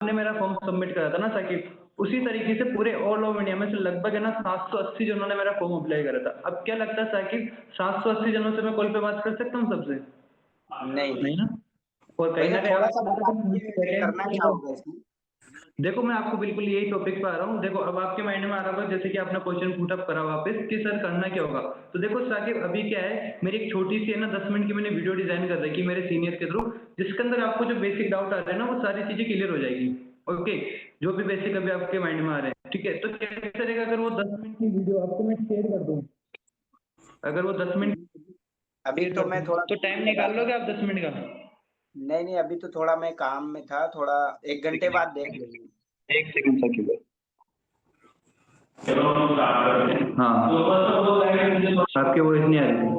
आपने मेरा form submit करा था ना साकिब, उसी तरीके से पूरे ऑल ओवर इंडिया में से लगभग है ना 780 जनों ने मेरा फॉर्म अप्लाई करा था। अब क्या लगता है साकिब 780 जनों से मैं कॉल पे बात कर सकता हूँ सबसे? नहीं नहीं नहीं ना। और कहीं भैया, ना कहीं थोड़ा सा आपको पता बता है दीजिए करना क्या वैकेंसी। होगा इसमें। देखो मैं आपको बिल्कुल यही टॉपिक पे आ रहा हूँ। देखो अब आपके माइंड में आ रहा होगा जैसे कि आपने क्वेश्चन पुट अप करा वापस कि सर करना क्या होगा। तो देखो साकिब अभी क्या है, मेरी एक छोटी सी है ना 10 मिनट की मैंने वीडियो डिजाइन कर रखी है मेरे सीनियर के थ्रू, जिसके अंदर आपको जो बेसिक डाउट आ रहे हैं ना वो सारी चीजें क्लियर हो जाएगी। ओके, जो भी बेसिक अभी आपके माइंड में आ रहे हैं, ठीक है। तो कैसे रहेगा अगर वो 10 मिनट की वीडियो आपको मैं शेयर कर दूँ, अगर वो 10 मिनट अभी शेयर तो कर मैं दूँ थोड़ा तो टाइम निकाल लोगे आप 10 मिनट का? नहीं नहीं, अभी तो थोड़ा मैं काम में था, थोड़ा 1 घंटे बाद देख लूंगी। एक सेकंड साकिब। हाँ आपके वॉइस नहीं आ रही।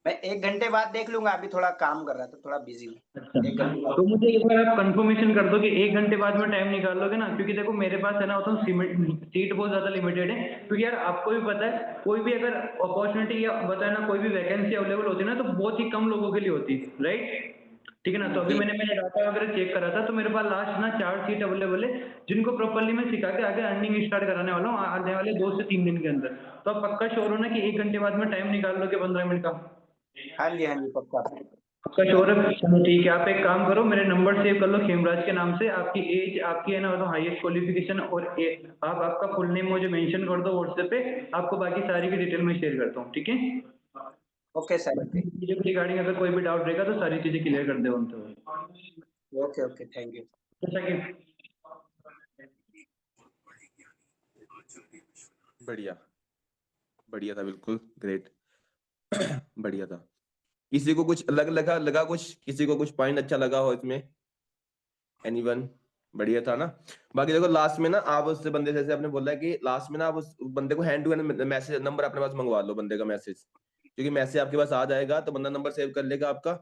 मैं 1 घंटे बाद देख लूंगा, अभी थोड़ा काम कर रहा था, थोड़ा बिजी हूँ। अच्छा, 1 घंटे बाद। तो मुझे एक बार आप कंफर्मेशन कर दो कि 1 घंटे बाद में टाइम निकाल लोगे ना, क्योंकि देखो मेरे पास है ना तो सीट बहुत ज़्यादा लिमिटेड है। क्योंकि यार आपको भी पता है कोई भी अगर अपॉर्चुनिटी या बताए ना कोई भी वैकेंसी अवेलेबल होती है ना तो बहुत ही कम लोगों के लिए होती है, राइट? ठीक है ना। तो अभी जी। मैंने डाटा वगैरह चेक करा था तो मेरे पास लास्ट ना 4 सीट अवेलेबल है, जिनको प्रॉपर्ली मैं सिखा के आगे अर्निंग स्टार्ट कराने वाला हूँ आने वाले 2 से 3 दिन के अंदर। तो आप पक्का श्योर हो ना कि 1 घंटे बाद में टाइम निकाल लोगे 15 मिनट का? हाँ जी, हाँ जी, पक्का। आपका श्योर है? चलो ठीक है, आप एक काम करो मेरे नंबर सेव कर लो खेमराज के नाम से, आपकी एज, आपकी है ना मतलब हाईएस्ट क्वालिफिकेशन और आप आपका फुल नेम मुझे मेंशन कर दो व्हाट्सएप पे, आपको बाकी सारी की डिटेल मैं शेयर करता हूँ, ठीक है? Okay sir, okay. बाकी चीज़ों के रिगार्डिंग अगर कोई भी डाउट रहेगा तो सारी चीज़ें क्लियर कर दे उनको। Okay okay, thank you. जैसा कि बढ़िया, बढ़िया था, बिल्कुल ग्रेट। बढ़िया था। किसी को कुछ अलग लगा कुछ, किसी को कुछ पॉइंट अच्छा लगा हो इसमें? एनीवन? बढ़िया था ना। बाकी देखो लास्ट में ना आप उससे बंदे से, जैसे आपने बोला है कि लास्ट में ना आप उस बंदे को hand to hand message number अपने पास मंगवा लो, बंदे का मैसेज, क्योंकि मैसेज आपके पास आ जाएगा तो बंदा नंबर सेव कर लेगा आपका।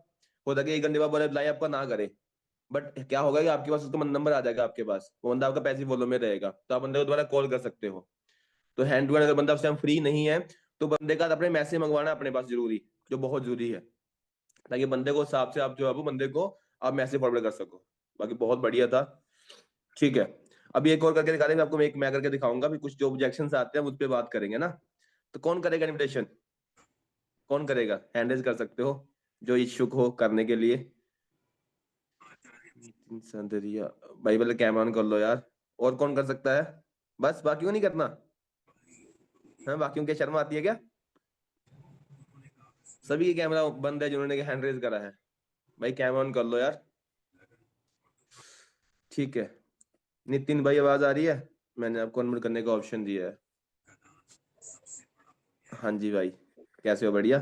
होता है कि 1 घंटे बाद बोले रिप्लाई आपका ना करे, बट क्या होगा कि आपके पास उसका नंबर आ जाएगा आपके पास, वो बंदा आपका पैसिव फॉलो में रहेगा, तो आप बंदे को दोबारा कॉल कर सकते हो। तो हैंड टू हैंड अगर बंदा उस टाइम फ्री नहीं है तो बंदे का अपने मैसेज मंगवाना अपने पास जरूरी, जो बहुत जरूरी है, ताकि बंदे को हिसाब से आप जो है वो बंदे को आप मैसेज फॉरवर्ड कर सको। बाकी बहुत बढ़िया था, ठीक है। अभी एक और करके दिखा देंगे आपको, मैं करके दिखाऊंगा। भी कुछ जो ऑब्जेक्शंस आते हैं उस पर बात करेंगे ना। तो कौन करेगा इन्विटेशन? कौन करेगा? हैंड रेज कर सकते हो जो इच्छुक हो करने के लिए। नितिन संदरिया भाई, पहले कैमरा ऑन कर लो यार। और कौन कर सकता है? बस, बाकी को नहीं करना? हाँ, बाकियों के शर्म आती है क्या? सभी के कैमरा बंद है जिन्होंने हैंड रेज करा है। भाई कैमरा ऑन कर लो यार। ठीक है नितिन भाई, आवाज आ रही है? मैंने आपको अनम्यूट करने का ऑप्शन दिया है। हाँ जी भाई, कैसे हो? बढ़िया।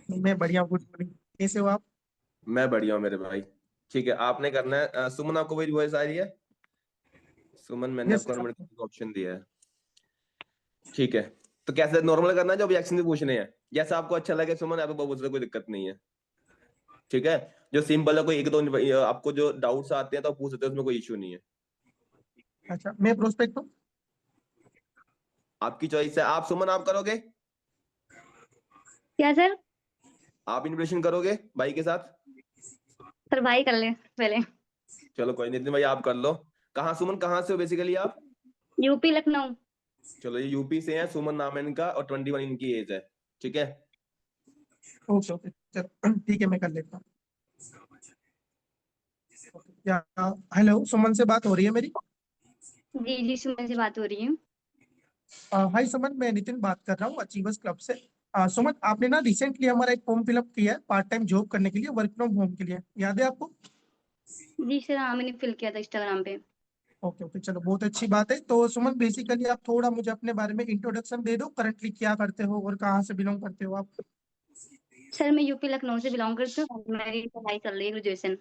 मैं बढ़िया हूँ, गुड मॉर्निंग। कैसे हो आप? मैं बढ़िया हूँ मेरे भाई। ठीक है, आपने करना है। सुमन, आपको वही वॉइस आ रही है? सुमन, मैंने यस आपको अनम्यूट करने का ऑप्शन दिया है। ठीक है, तो कैसे नॉर्मल करना है, जो ऑब्जेक्शन भी पूछने हैं जैसा आपको अच्छा लगे सुमन, आपको बहुत कोई दिक्कत नहीं है। ठीक है, जो सिंपल है, कोई एक दो आपको जो डाउट्स आते हैं तो आप पूछ सकते हो, उसमें कोई इशू नहीं है। अच्छा, मैं प्रोस्पेक्ट हूँ। आपकी चॉइस है। आप सुमन, आप करोगे? क्या सर? आप इन्विटेशन करोगे भाई के साथ? सर भाई कर ले पहले। चलो कोई नहीं, नितिन भाई आप कर लो। कहाँ सुमन, कहाँ से हो बेसिकली आप? यूपी लखनऊ। चलो, ये यूपी से है, सुमन नाम है इनका और 21 इनकी एज है। ठीक है, ओके ओके, चलो ठीक है, मैं कर लेता हूँ। क्या हेलो, सुमन से बात हो रही है मेरी? जी जी, सुमन से बात हो रही है। हाय सुमन, मैं नितिन बात कर रहा हूँ अचीवर्स क्लब से। सुमन, आपने ना रिसेंटली हमारा एक फॉर्म फिलअप किया है पार्ट टाइम जॉब करने के लिए, वर्क फ्रॉम होम के लिए, याद है आपको? जी सर, हाँ मैंने फिल किया था इंस्टाग्राम पे। ओके ओके, चलो बहुत अच्छी बात है। तो सुमन, बेसिकली आप थोड़ा मुझे अपने बारे में इंट्रोडक्शन दे दो, करंटली क्या करते हो और कहाँ से बिलोंग करते हो आप? सर मैं यूपी लखनऊ से बिलोंग करती हूँ, मेरी पढ़ाई चल रही है, ग्रेजुएशन।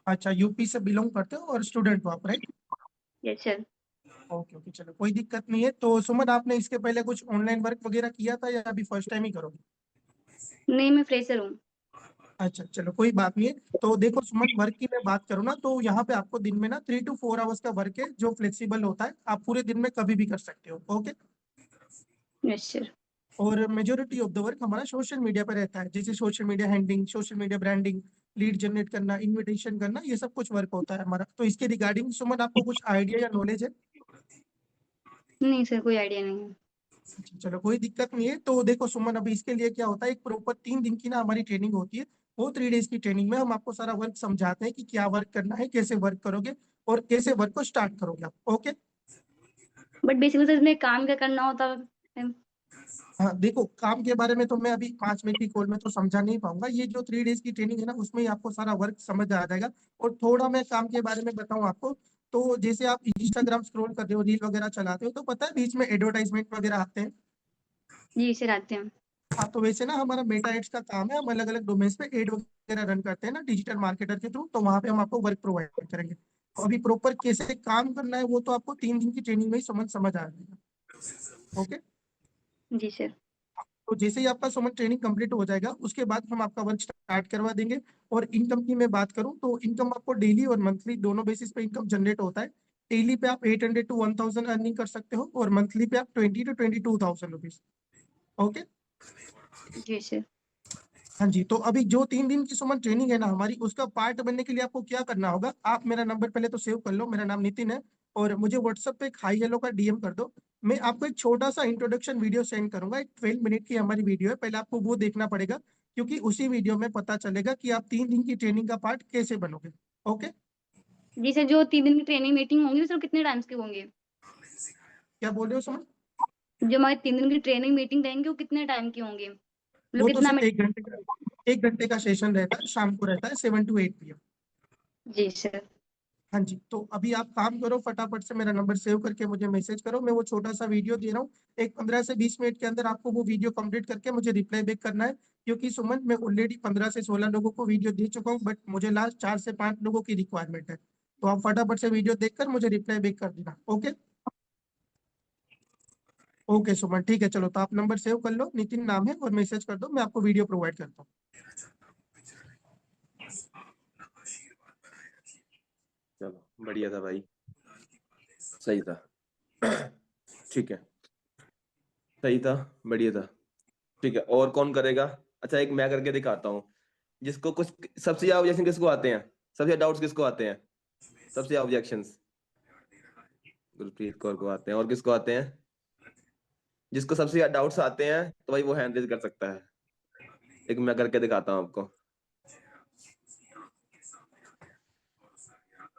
अच्छा, यूपी से बिलोंग करते हो और स्टूडेंट हो आप, right? Yes sir. Okay okay, चलो कोई दिक्कत नहीं है। तो सुमन, आपने इसके पहले कुछ ऑनलाइन वर्क वगैरह किया था या अभी फर्स्ट टाइम ही करोगे? नहीं, मैं फ्रेशर हूँ। अच्छा, चलो कोई बात नहीं है। तो देखो सुमन, वर्क की मैं बात करूँ ना तो यहाँ पे आपको दिन में ना 3 to 4 आवर्स का वर्क है जो फ्लेक्सिबल होता है, आप पूरे दिन में कभी भी कर सकते हो। ओके। Yes sir. और मेजोरिटी ऑफ द वर्क हमारा सोशल मीडिया पे रहता है, जैसे social media handling, social media branding, lead generate करना, इनविटेशन करना, ये सब कुछ वर्क होता है हमारा। तो इसके रिगार्डिंग सुमन आपको कुछ आइडिया या नॉलेज है? नहीं सर, कोई आइडिया नहीं है। चलो कोई दिक्कत नहीं है। तो देखो सुमन, अभी इसके लिए क्या होता है, एक प्रॉपर 3 दिन की ना हमारी ट्रेनिंग होती है। वो 3 डेज की ट्रेनिंग में हम आपको सारा वर्क समझाते हैं कि क्या वर्क करना है, कैसे वर्क करोगे और कैसे वर्क को स्टार्ट करोगे आप। ओके। बट बेसिकली सर इसमें काम क्या करना होता है? हाँ देखो, काम के बारे में तो मैं अभी 5 मिनट की कॉल में तो समझा नहीं पाऊंगा। ये जो 3 डेज की ट्रेनिंग है ना, उसमें ही आपको सारा वर्क समझ आ जाएगा। और थोड़ा मैं काम के बारे में बताऊं आपको, तो जैसे आप इंस्टाग्राम स्क्रॉल कर रहे हो, रील वगैरह चलाते हो, तो पता है बीच में एडवर्टाइजमेंट वगैरह आते हैं। जी सर, आते हैं। हाँ, तो वैसे ना हमारा मेटा एड्स का काम है, हम अलग अलग डोमेन्स पे एड वगैरह रन करते हैं ना डिजिटल मार्केटर के थ्रू। तो वहाँ पे हम आपको वर्क प्रोवाइड करेंगे। तो अभी प्रॉपर कैसे काम करना है वो तो आपको 3 दिन की ट्रेनिंग में ही समझ आ जाएगा। ओके। जी सर। तो जैसे ही आपका सुमन ट्रेनिंग कंप्लीट हो जाएगा, उसके बाद हम आपका वर्क स्टार्ट करवा देंगे। और इनकम की मैं बात करूं तो इनकम आपको डेली और मंथली दोनों बेसिस पे इनकम जनरेट होता है। डेली पे आप 800 to 1000 अर्निंग कर सकते हो और मंथली पे आप 20 to 22,000 रुपीज। ओके। जी सर। हाँ जी, तो अभी जो 3 दिन की सुमन ट्रेनिंग है ना हमारी, उसका पार्ट बनने के लिए आपको क्या करना होगा, आप मेरा नंबर पहले तो सेव कर लो, मेरा नाम नितिन है। और मुझे व्हाट्सएप पे एक हाई हेलो का डीएम कर दो। मैं आपको एक छोटा सा इंट्रोडक्शन वीडियो सेंड करूंगा, एक 12 मिनट की हमारी वीडियो है। पहले आपको वो देखना पड़ेगा, क्योंकि उसी वीडियो में पता चलेगा कि आप 3 दिन की ट्रेनिंग का पार्ट कैसे बनोगे। ओके। जी सर, जो 3 दिन की ट्रेनिंग मीटिंग होंगी सर, कितने टाइम्स की होंगे? क्या बोल रहे हो सुमन? जो हमारी 3 दिन की ट्रेनिंग मीटिंग रहेंगी, वो कितने टाइम की होंगी? मतलब वो तो कितना सिर्फ मिनट? 1 घंटे का सेशन रहता है, शाम को रहता है 7 to 8 PM। Ji sir. हाँ जी, तो अभी आप काम करो, फटाफट से मेरा नंबर सेव करके मुझे मैसेज करो। मैं वो छोटा सा वीडियो दे रहा हूँ, एक 15 से 20 मिनट के अंदर आपको वो वीडियो कंप्लीट करके मुझे रिप्लाई बैक करना है। क्योंकि सुमन, मैं ऑलरेडी 15 से 16 लोगों को वीडियो दे चुका हूँ, बट मुझे लास्ट 4 से 5 लोगों की रिक्वायरमेंट है। तो आप फटाफट से वीडियो देखकर मुझे रिप्लाई बैक कर देना। ओके। ओके सुमन, ठीक है। चलो, तो आप नंबर सेव कर लो, नितिन नाम है, और मैसेज कर दो, मैं आपको वीडियो प्रोवाइड करता हूँ। चलो बढ़िया था भाई, सही था। ठीक है, सही था, बढ़िया था। ठीक है, और कौन करेगा? अच्छा, एक मैं करके दिखाता हूँ। जिसको कुछ सबसे ज्यादा ऑब्जेक्शन किसको आते हैं, सबसे ज्यादा डाउट्स किसको आते हैं, सबसे ज्यादा ऑब्जेक्शंस गुरप्रीत कौर को आते हैं। और किसको आते हैं? जिसको सबसे ज्यादा डाउट्स आते हैं तो भाई वो हैंड रेज कर सकता है। एक मैं करके दिखाता हूँ आपको।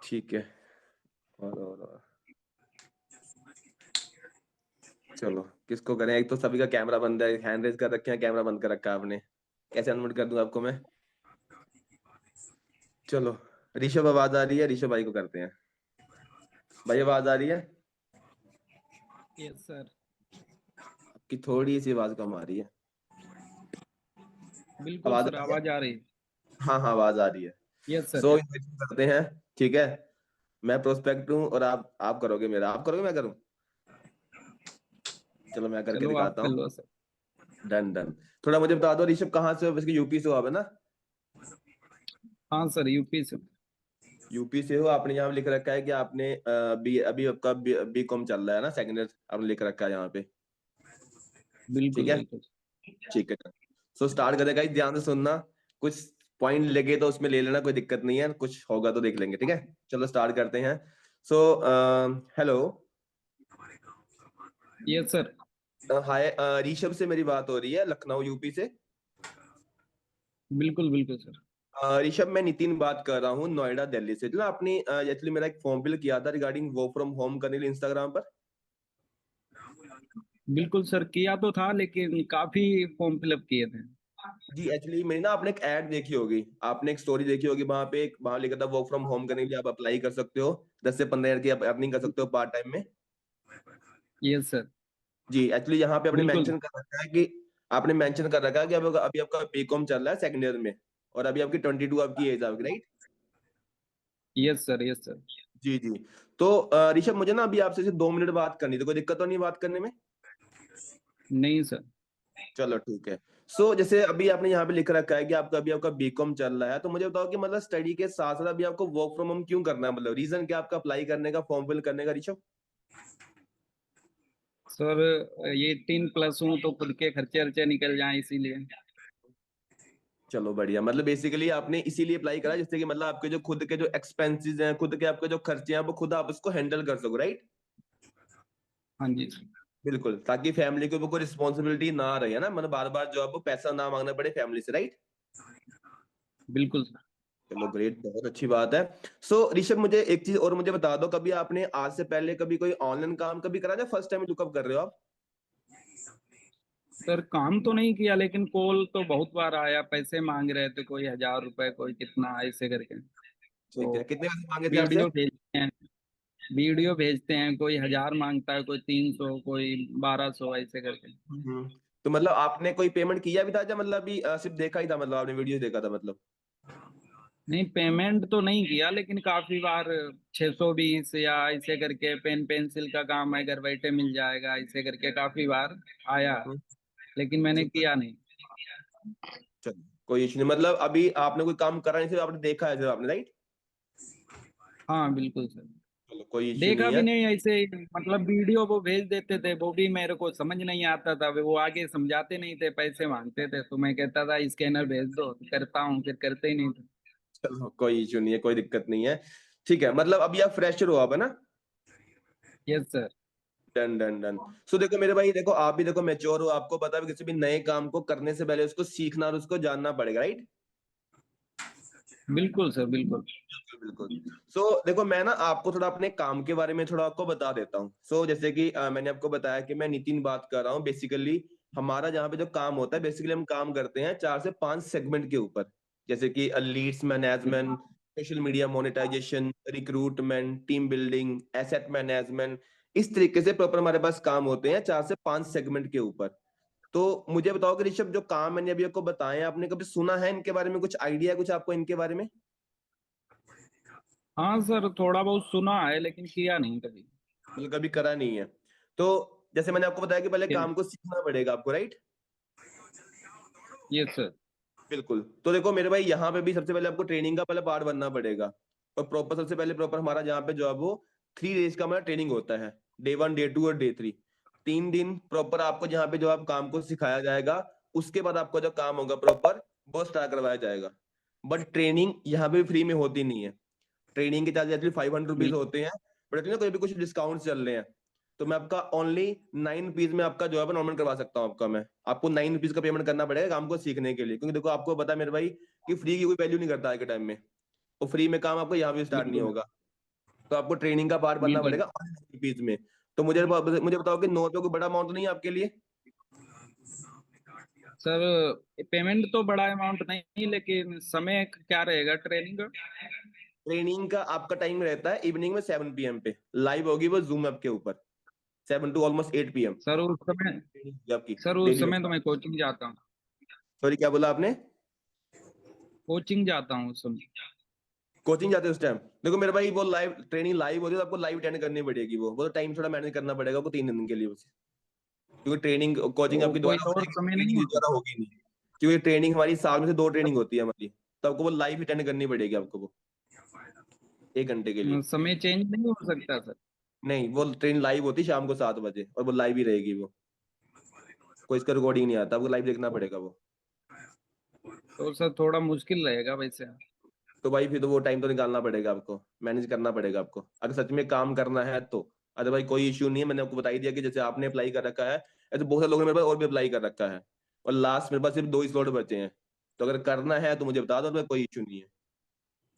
ठीक है, और चलो किसको करें? एक तो सभी का कैमरा बंद है, हैंड रेज कर रखे हैं, कैमरा बंद कर रखा है आपने। कैसे अनम्यूट कर दूं आपको मैं? चलो, ऋषभ आवाज आ रही है, ऋषभ भाई को करते हैं। भाई आवाज आ रही है? Yes sir. आपकी थोड़ी सी आवाज कम आ रही है। बिल्कुल आवाज सर, आ रही है? आवाज आ रही है। हाँ हाँ, आवाज आ रही है। Yes sir. सो करते हैं, ठीक है। मैं प्रोस्पेक्ट हूँ और आप करोगे मेरा, आप करोगे मैं करूँ? चलो मैं करके चलो आप दिखाता कर हूँ। लो सर। Done done. थोड़ा मुझे बता दो ऋषभ, कहाँ से हो? वैसे यूपी से हो आप, है ना? हाँ सर, यूपी से। यूपी से हो। आपने यहाँ लिख रखा है कि आपने अभी आपका बी कॉम चल रहा है ना, सेकंड ईयर आपने लिख रखा है यहाँ पे। ठीक बिल्कुल है, बिल्कुल। ठीक है। सो स्टार्ट करेगा, ध्यान से सुनना। कुछ पॉइंट लगे तो उसमें ले लेना, कोई दिक्कत नहीं है, कुछ होगा तो देख लेंगे, ठीक है। चलो स्टार्ट करते हैं। So hello, yes sir. Hi, Rishabh से मेरी बात हो रही है, लखनऊ यूपी से। बिल्कुल बिल्कुल सर। ऋषभ, मैं नितिन बात कर रहा हूँ, नोएडा दिल्ली से। जो आपने एक्चुअली मेरा एक फॉर्म फिल किया था रिगार्डिंग वर्क फ्रॉम होम करने के लिए इंस्टाग्राम पर। बिल्कुल सर, किया तो था लेकिन काफी फॉर्म फिलअप किए थे। जी, एक्चुअली मैंने ना आपने एक ऐड देखी होगी, आपने एक स्टोरी देखी होगी, वहां पे वहां लिखा था वर्क फ्रॉम होम करने के लिए आप अप्लाई कर सकते हो, 10 से 15 हजार की आप अर्निंग कर सकते हो पार्ट टाइम में। Yes sir. जी, एक्चुअली यहाँ पे आपने बिल्कुल। मेंशन कर रखा है कि आपने मेंशन कर रखा है कि अभी आपका बीकॉम चल रहा है सेकंड ईयर में, और अभी आपकी 22 आपकी एज आपकी, right? Yes sir. Yes sir. जी जी। तो ऋषभ, मुझे ना अभी आपसे सिर्फ 2 मिनट बात करनी थी, कोई दिक्कत तो नहीं बात करने में? नहीं सर। चलो ठीक है। सो जैसे अभी आपने यहाँ पे लिख रखा है कि आपका बीकॉम चल रहा है, तो मुझे बताओ कि मतलब स्टडी के साथ साथ अभी आपको वर्क फ्रॉम होम क्यों करना है? मतलब रीजन क्या आपका अप्लाई करने का, फॉर्म फिल करने का ऋषभ? सर ये 18+ हूँ तो खुद के खर्चे वर्चे निकल जाएं इसीलिए। चलो बढ़िया, मतलब बेसिकली आपने इसीलिए अप्लाई करा जिससे कि मतलब आपके जो खुद के जो एक्सपेंसेस हैं, खुद के आपके जो खर्चे हैं, वो खुद आप उसको हैंडल कर सको, राइट? हाँ जी सर। बिल्कुल, ताकि फैमिली के ऊपर कोई रिस्पॉन्सिबिलिटी ना रहे, है ना, मतलब बार बार जो आपको पैसा ना मांगना पड़े फैमिली से, राइट? बिल्कुल सर। चलो ग्रेट, बहुत अच्छी बात है। सो ऋषभ, मुझे एक चीज और मुझे बता दो, कभी आपने आज से पहले कभी कोई ऑनलाइन काम कभी करा, या फर्स्ट टाइम लुकअप कर रहे हो आप? सर काम तो नहीं किया, लेकिन कॉल तो बहुत बार आया, पैसे मांग रहे थे, कोई 1,000 रुपए, कोई कितना ऐसे करके। ठीक तो है, कितने पैसे मांगे थे आपसे? वीडियो भेजते हैं, वीडियो भेजते हैं, कोई 1,000 मांगता है, कोई 300, कोई 1,200 ऐसे करके। तो मतलब आपने कोई पेमेंट किया भी था, या मतलब अभी सिर्फ देखा ही था, मतलब आपने वीडियो देखा था मतलब? नहीं, पेमेंट तो नहीं किया, लेकिन काफी बार 620 या ऐसे करके, पेन पेंसिल का काम है, घर बैठे मिल जाएगा, ऐसे करके काफी बार आया, हम्म, लेकिन मैंने ठीक है, किया नहीं। चलो कोई इशू नहीं, मतलब अभी आपने कोई काम करा नहीं, सिर्फ आपने देखा है सिर्फ आपने, राइट? हाँ बिल्कुल सर। चलो कोई इशू देखा नहीं भी है। नहीं ऐसे ही, मतलब वीडियो वो भेज देते थे, वो भी मेरे को समझ नहीं आता था, वो आगे समझाते नहीं थे, पैसे मांगते थे, तो मैं कहता था स्कैनर भेज दो, करता हूँ, फिर करते ही नहीं थे। चलो कोई इशू नहीं है, कोई दिक्कत नहीं है। ठीक है, मतलब अभी आप फ्रेशर हो आप, है ना? Yes sir. Done done done. So देखो मेरे भाई, देखो आप भी देखो मैच्योर हो, आपको पता है किसी भी नए काम को करने से पहले उसको सीखना और उसको जानना पड़ेगा, राइट? बिल्कुल सर बिल्कुल। बिल्कुल। सो देखो मैं ना आपको थोड़ा अपने काम के बारे में थोड़ा आपको बता देता हूँ। जैसे कि मैंने आपको बताया कि मैं नितिन बात कर रहा हूँ। बेसिकली हमारा जहाँ पे जो काम होता है, बेसिकली हम काम करते हैं 4 से 5 सेगमेंट के ऊपर। जैसे कि leads management, social media monetization, recruitment, team building, asset management, इस तरीके से प्रॉपर हमारे पास काम होते हैं 4 से 5 सेगमेंट के ऊपर। तो मुझे बताओ कि ऋषभ, जो काम मैंने अभी आपको बताए, आपने कभी सुना है इनके बारे में? कुछ आइडिया है कुछ आपको इनके बारे में? हाँ सर, थोड़ा बहुत सुना है, लेकिन किया नहीं कभी। मतलब कभी करा नहीं है। तो जैसे मैंने आपको बताया कि पहले काम को सीखना पड़ेगा आपको, राइट? Yes sir. बिल्कुल। तो देखो मेरे भाई, यहाँ पे भी सबसे पहले आपको ट्रेनिंग का पहले पार्ट बनना पड़ेगा। और प्रॉपर सबसे पहले प्रॉपर हमारा जहाँ पे जो है वो 3 डेज का हमारा ट्रेनिंग होता है। डे 1, डे 2 और डे 3। 3 दिन प्रॉपर आपको जहाँ पे जो आप काम को सिखाया जाएगा। उसके बाद आपका जो काम होगा प्रॉपर, वो स्टार्ट करवाया जाएगा। बट ट्रेनिंग यहाँ पे फ्री में होती नहीं है। ट्रेनिंग के चार्ज एक्चुअली 500 रुपीज होते हैं। बट ना कोई भी कुछ डिस्काउंट चल रहे हैं, तो मैं आपका ओनली 9 रुपीज में आपका जो है नॉर्मल करवा सकता हूँ आपका। मैं आपको 9 रुपीज का पेमेंट करना पड़ेगा काम को सीखने के लिए, क्योंकि देखो आपको पता है मेरे भाई कि फ्री की कोई वैल्यू नहीं करता आज के टाइम में। और फ्री में काम आपको यहाँ भी स्टार्ट नहीं बिल्कुल होगा। तो आपको ट्रेनिंग का पार्ट बनना बिल्कुल। पड़ेगा ओनली 9 रुपीज में। तो मुझे बताओ कि 9 रुपये कोई बड़ा अमाउंट तो नहीं है आपके लिए? सर पेमेंट तो बड़ा अमाउंट नहीं, लेकिन समय क्या रहेगा ट्रेनिंग का? ट्रेनिंग का आपका टाइम रहता है इवनिंग में 7 PM पे लाइव होगी वो जूम ऐप के ऊपर। 7 to ऑलमोस्ट 8 PM सर उस समय आपकी सर उस डेली। समय तो मैं कोचिंग जाता हूँ। सॉरी, क्या बोला आपने? कोचिंग जाता हूँ उस समय। कोचिंग जाते हो उस टाइम? देखो मेरे भाई, वो लाइव ट्रेनिंग लाइव होती है, तो आपको लाइव अटेंड करनी पड़ेगी। वो तो टाइम थोड़ा मैनेज करना पड़ेगा आपको 3 दिन के लिए बस। क्योंकि ट्रेनिंग कोचिंग तो आपकी कोई दोबारा हो और जाएगी, समय नहीं ट्रेनिंग होता? दोबारा होगी नहीं। क्योंकि ट्रेनिंग हमारी साल में से 2 ट्रेनिंग होती है हमारी। तो आपको वो लाइव अटेंड करनी पड़ेगी आपको वो 1 घंटे के लिए। समय चेंज नहीं हो सकता सर? नहीं, वो ट्रेन लाइव होती है शाम को 7 बजे, और वो लाइव ही रहेगी वो। कोई इसका रिकॉर्डिंग नहीं आता, आपको लाइव देखना पड़ेगा वो। तो सर थोड़ा मुश्किल रहेगा वैसे। तो भाई फिर तो वो टाइम तो निकालना पड़ेगा आपको, मैनेज करना पड़ेगा आपको, अगर सच में काम करना है तो। अदरवाइज कोई इश्यू नहीं है। मैंने आपको बता ही दिया कि जैसे आपने अप्लाई कर रखा है, ऐसे बहुत सारे लोगों ने मेरे पास और भी अप्लाई कर रखा है। और लास्ट मेरे पास सिर्फ 2 ही स्लॉट बचे हैं। तो अगर करना है तो मुझे बता दो, तो कोई इश्यू नहीं है।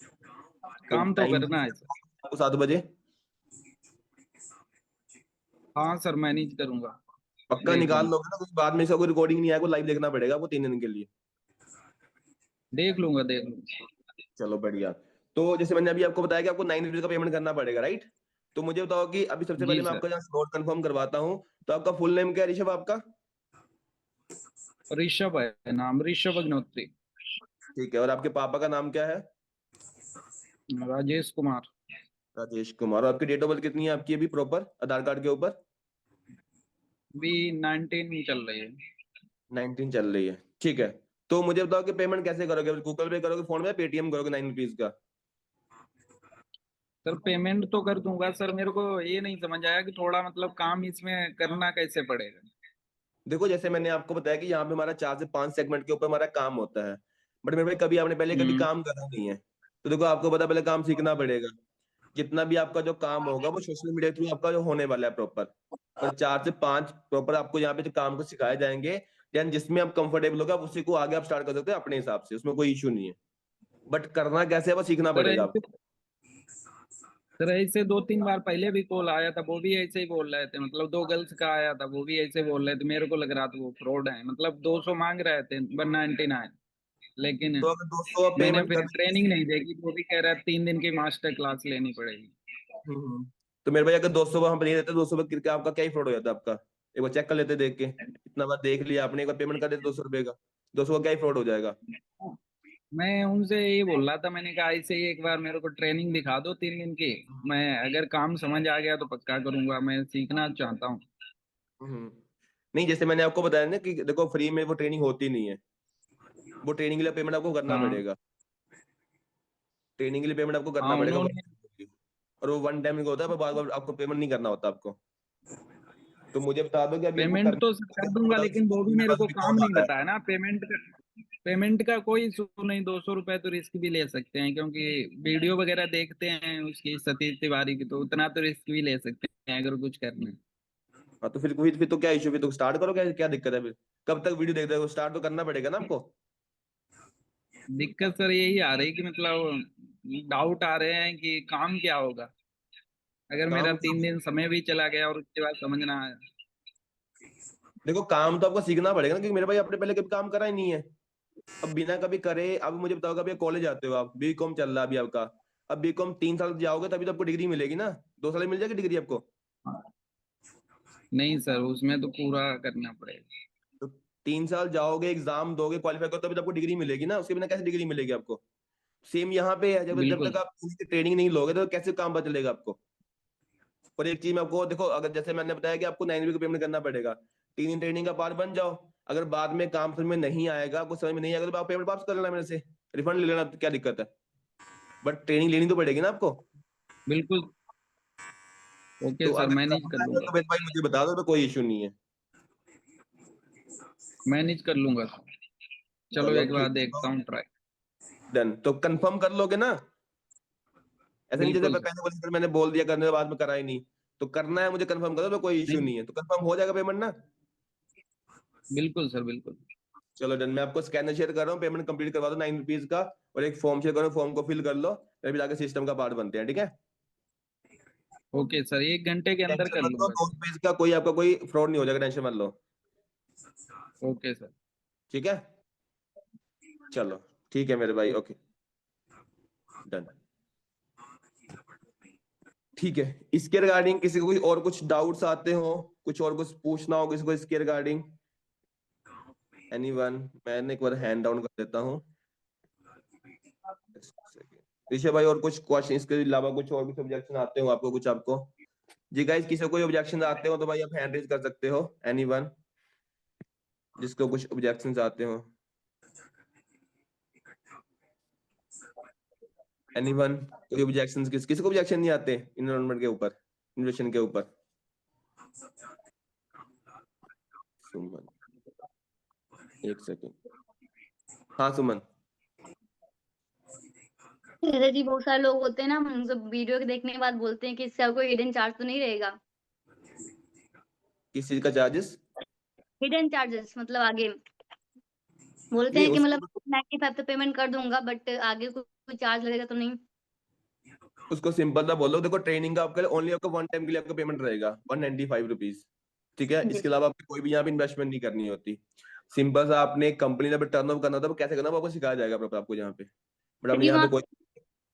तो काम तो टाइम करना है सर। आपको 7 बजे हाँ सर, मैनेज करूंगा। पक्का देख निकाल लूंगा। लोगे ना? क्योंकि बाद में से कोई रिकॉर्डिंग नहीं आएगा, लाइव देखना पड़ेगा आपको 3 दिन के लिए। देख लूंगा देख लूंगा। चलो बढ़िया। तो जैसे मैंने अभी आपको बताया कि आपको 9 रुपीज का पेमेंट करना पड़ेगा, राइट? तो मुझे बताओ कि अभी सबसे जी पहले मैं सर। आपका जहाँ स्लॉट कंफर्म करवाता हूँ। तो आपका फुल नेम क्या है ऋषभ आपका? ऋषभ है नाम, ऋषभ अग्नोत्री। ठीक है, और आपके पापा का नाम क्या है? राजेश कुमार। राजेश कुमार। और आपकी डेट ऑफ बर्थ कितनी है आपकी अभी प्रॉपर आधार कार्ड के ऊपर? भी 19 चल रही है। 19 चल रही है, ठीक है। तो मुझे बताओ कि पेमेंट कैसे करोगे? गूगल पे करोगे, फोन पे, पेटीएम करोगे 9 रुपीज का? सर पेमेंट तो कर दूंगा सर, मेरे को ये नहीं समझ आया कि थोड़ा मतलब काम इसमें करना कैसे पड़ेगा? देखो जैसे मैंने आपको बताया कि यहाँ पे हमारा 4 से 5 सेगमेंट के ऊपर हमारा काम होता है। बट मेरे भाई कभी आपने पहले कभी हम्म। काम करा नहीं है, तो देखो आपको पता पहले काम सीखना पड़ेगा। जितना भी आपका जो काम होगा वो सोशल मीडिया थ्रू आपका जो होने वाला है प्रॉपर, पर 4 से 5 प्रॉपर आपको यहाँ पे जो काम को सिखाए जाएंगे, देन जिसमें आप कंफर्टेबल होगा उसी को आगे आप स्टार्ट कर सकते हो अपने हिसाब से, उसमें कोई इशू नहीं है। बट करना कैसे है वो सीखना सर पड़ेगा ऐसे आपको। सर ऐसे 2-3 बार पहले भी कॉल आया था, वो भी ऐसे ही बोल रहे थे, मतलब 2 गर्ल्स का आया था, वो भी ऐसे बोल रहे थे, मेरे को लग रहा था वो फ्रॉड है, मतलब 200 मांग रहे थे 199, लेकिन तो अगर दोस्तों मैंने पेमेंट फिर कर, ट्रेनिंग नहीं देखी, वो भी कह रहा है 3 दिन की मास्टर क्लास लेनी पड़ेगी। तो मेरे भाई अगर 200 हम नहीं देते, 200 करके आपका क्या ही फ्रॉड हो जाता आपका। एक बार चेक कर लेते देख के, इतना बार देख लिया आपने, एक बार पेमेंट कर देते 200 रुपए का, 200 का क्या ही फ्रॉड हो जाएगा। मैं उनसे यही बोल रहा था, मैंने कहा ऐसे ही एक बार मेरे को ट्रेनिंग दिखा दो 3 दिन की, मैं अगर काम समझ आ गया तो पक्का करूंगा, मैं सीखना चाहता हूँ। हम्म। नहीं, जैसे मैंने आपको बताया ना कि देखो फ्री में वो ट्रेनिंग होती नहीं है, वो ट्रेनिंग के लिए पेमेंट आपको करना हाँ पड़ेगा। ट्रेनिंग के लिए पेमेंट आपको करना हाँ, पड़ेगा उन्होंने और वो वन टाइम होता है, पर बार बार आपको पेमेंट नहीं करना होता आपको। तो मुझे बता दो कि अभी आपको पेमेंट करना तो है, कर तो दूंगा, बताओ लेकिन वो भी मेरे मेरे पास को अभी काम कॉल आ नहीं रहा है। बताया ना। पेमेंट का कोई इशू नहीं, 200 रुपए तो रिस्क भी ले सकते हैं, क्योंकि वीडियो वगैरह देखते हैं उसकी, सतीश तिवारी की, तो उतना तो रिस्क भी ले सकते हैं अगर कुछ करना है। हाँ तो फिर तो क्या इशू, फिर तो स्टार्ट करो, क्या क्या दिक्कत है फिर। कब तक वीडियो देखते हो, स्टार्ट तो करना पड़ेगा ना आपको। दिक्कत सर यही आ रही कि मतलब डाउट आ रहे हैं कि काम क्या होगा, अगर मेरा काम 3 दिन समय भी चला गया और उसके बाद समझ ना आया। देखो काम तो आपको सीखना पड़ेगा ना, क्योंकि मेरे भाई आपने पहले कभी काम करा ही नहीं है। अब बिना कभी करे, अब मुझे बताओ, अभी कॉलेज आते हो आप, बीकॉम चल रहा है अभी आपका, अब बीकॉम 3 साल जाओगे तभी तो आपको डिग्री मिलेगी ना, 2 साल में मिल जाएगी डिग्री आपको। नहीं सर, उसमें तो पूरा करना पड़ेगा। तो 3 साल जाओगे, एग्जाम दोगे, क्वालिफाई करो, तभी तो आपको डिग्री मिलेगी ना, उसके बिना कैसे डिग्री मिलेगी आपको। सेम यहाँ पे है, जब जब बिल्कुल। तक आप ट्रेनिंग नहीं लोगे तो कैसे काम पता चलेगा आपको। और एक चीज में आपको देखो, अगर जैसे मैंने बताया कि आपको 9 रुपये का पेमेंट करना पड़ेगा, 3 दिन ट्रेनिंग का पार्ट बन जाओ। अगर बाद में काम समझ में नहीं आएगा, आपको समझ में नहीं आएगा, तो आप पेमेंट वापस कर लेना मेरे से, रिफंड ले लेना, तो क्या दिक्कत है। बट ट्रेनिंग लेनी तो पड़ेगी ना आपको। बिल्कुल। ओके तो सर, अगर मैनेज कर करना है लूंगा। तो मेरे भाई मुझे बता दो, तो कोई इशू नहीं है। मैनेज कर लूंगा सर। चलो चलो एक बार ठीक है, देखता हूँ ट्राई। डन। तो कंफर्म कर लोगे ना, ऐसा नहीं जैसे बिल्कुल सर। पहले बोले सर मैंने बोल दिया करने के बाद में करा ही नहीं। तो करना है मुझे, कंफर्म करो, तो कोई इशू नहीं, नहीं है, तो कंफर्म हो जाएगा पेमेंट ना। बिल्कुल सर बिल्कुल। चलो डन, मैं आपको स्कैनर शेयर कर रहा हूँ, पेमेंट कंप्लीट करवा दो 9 रुपीज का। और एक फॉर्म शेयर करो, फॉर्म को फिल कर लो, फिर भी जाके सिस्टम का पार्ट बनते हैं, ठीक है। ओके सर, 1 घंटे के अंदर टेंशन कर मत लो, लूंगा सर। 2 रुपीज का कोई आपका कोई फ्रॉड नहीं हो जाएगा, टेंशन मत लो। Okay sir. ठीक है, चलो ठीक है मेरे भाई, ओके डन। ठीक है, इसके रिगार्डिंग किसी को कोई और कुछ डाउट्स आते हो, कुछ और कुछ पूछना हो किसी को इसके रिगार्डिंग, एनीवन। मैंने एक बार हैंड डाउन कर देता हूँ। ऋषभ भाई, और कुछ क्वेश्चन इसके अलावा कुछ और भी ऑब्जेक्शन आते हो आपको, कुछ आपको। जी गाइस, किसी को कोई ऑब्जेक्शन आते हो तो भाई आप हैंड रेज कर सकते हो, एनीवन जिसको कुछ ऑब्जेक्शंस आते हो। एनीवन, कोई ऑब्जेक्शंस, किसी को ऑब्जेक्शन नहीं आते इन्वायरमेंट के ऊपर, इन्वेशन के ऊपर। सुमन, एक सेकंड। हाँ सुमन। जैसे जी बहुत सारे लोग होते हैं ना, उनसे वीडियो के देखने के बाद बोलते हैं कि इससे कोई हिडन चार्ज तो नहीं रहेगा। किस चीज का चार्जेस। हिडन चार्जेस मतलब आगे बोलते नहीं हैं कि उसको, मतलब 95 तो पेमेंट कर दूंगा, बट आगे कोई चार्ज लगेगा तो नहीं। उसको सिंपल सा बोलो, देखो ट्रेनिंग का आपका ओनली आपका वन टाइम के लिए आपका पेमेंट रहेगा 195 रुपीज। ठीक है, जी इसके अलावा आपको कोई भी यहाँ पे इन्वेस्टमेंट नहीं करनी होती। सिंपल सा आपने कंपनी में टर्न ओवर करना होता है, वो कैसे करना है वो आपको सिखाया जाएगा प्रॉपर आपको यहाँ पे। बट तो आपने जी यहाँ पे कोई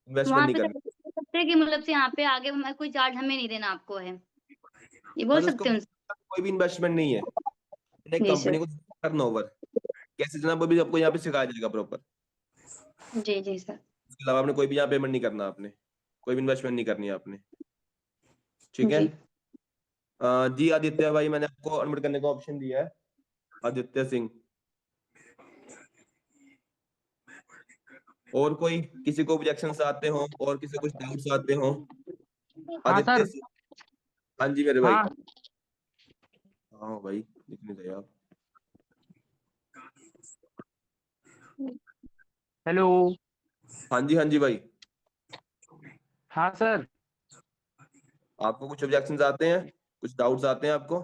इन्वेस्टमेंट वहां नहीं पे तो करना। बोल सकते हैं कि मतलब से यहाँ पे आगे हमें कोई चार्ज हमें नहीं देना आपको है, ये हाँ बोल तो उसको सकते हैं उनसे। कोई भी इन्वेस्टमेंट नहीं है, एक जी कंपनी सर। को टर्न ओवर कैसे देना वो भी आपको यहाँ पे सिखाया जाएगा प्रॉपर। जी जी सर। इसके अलावा आपने कोई भी यहाँ पेमेंट नहीं करना, आपने कोई भी इन्वेस्टमेंट नहीं करनी है आपने। ठीक है। जी जी आदित्य भाई, मैंने आपको अनम्यूट करने का ऑप्शन दिया है, आदित्य सिंह। और कोई किसी को ऑब्जेक्शंस आते हो और किसी को कुछ डाउट्स आते हो। हाँ आदित्य सर। सिंह, हाँ जी मेरे भाई। हाँ हाँ भाई, लिख नहीं रहे आप। हेलो। हाँ जी भाई। हाँ सर। आपको कुछ ऑब्जेक्शंस आते हैं, कुछ डाउट्स आते हैं आपको?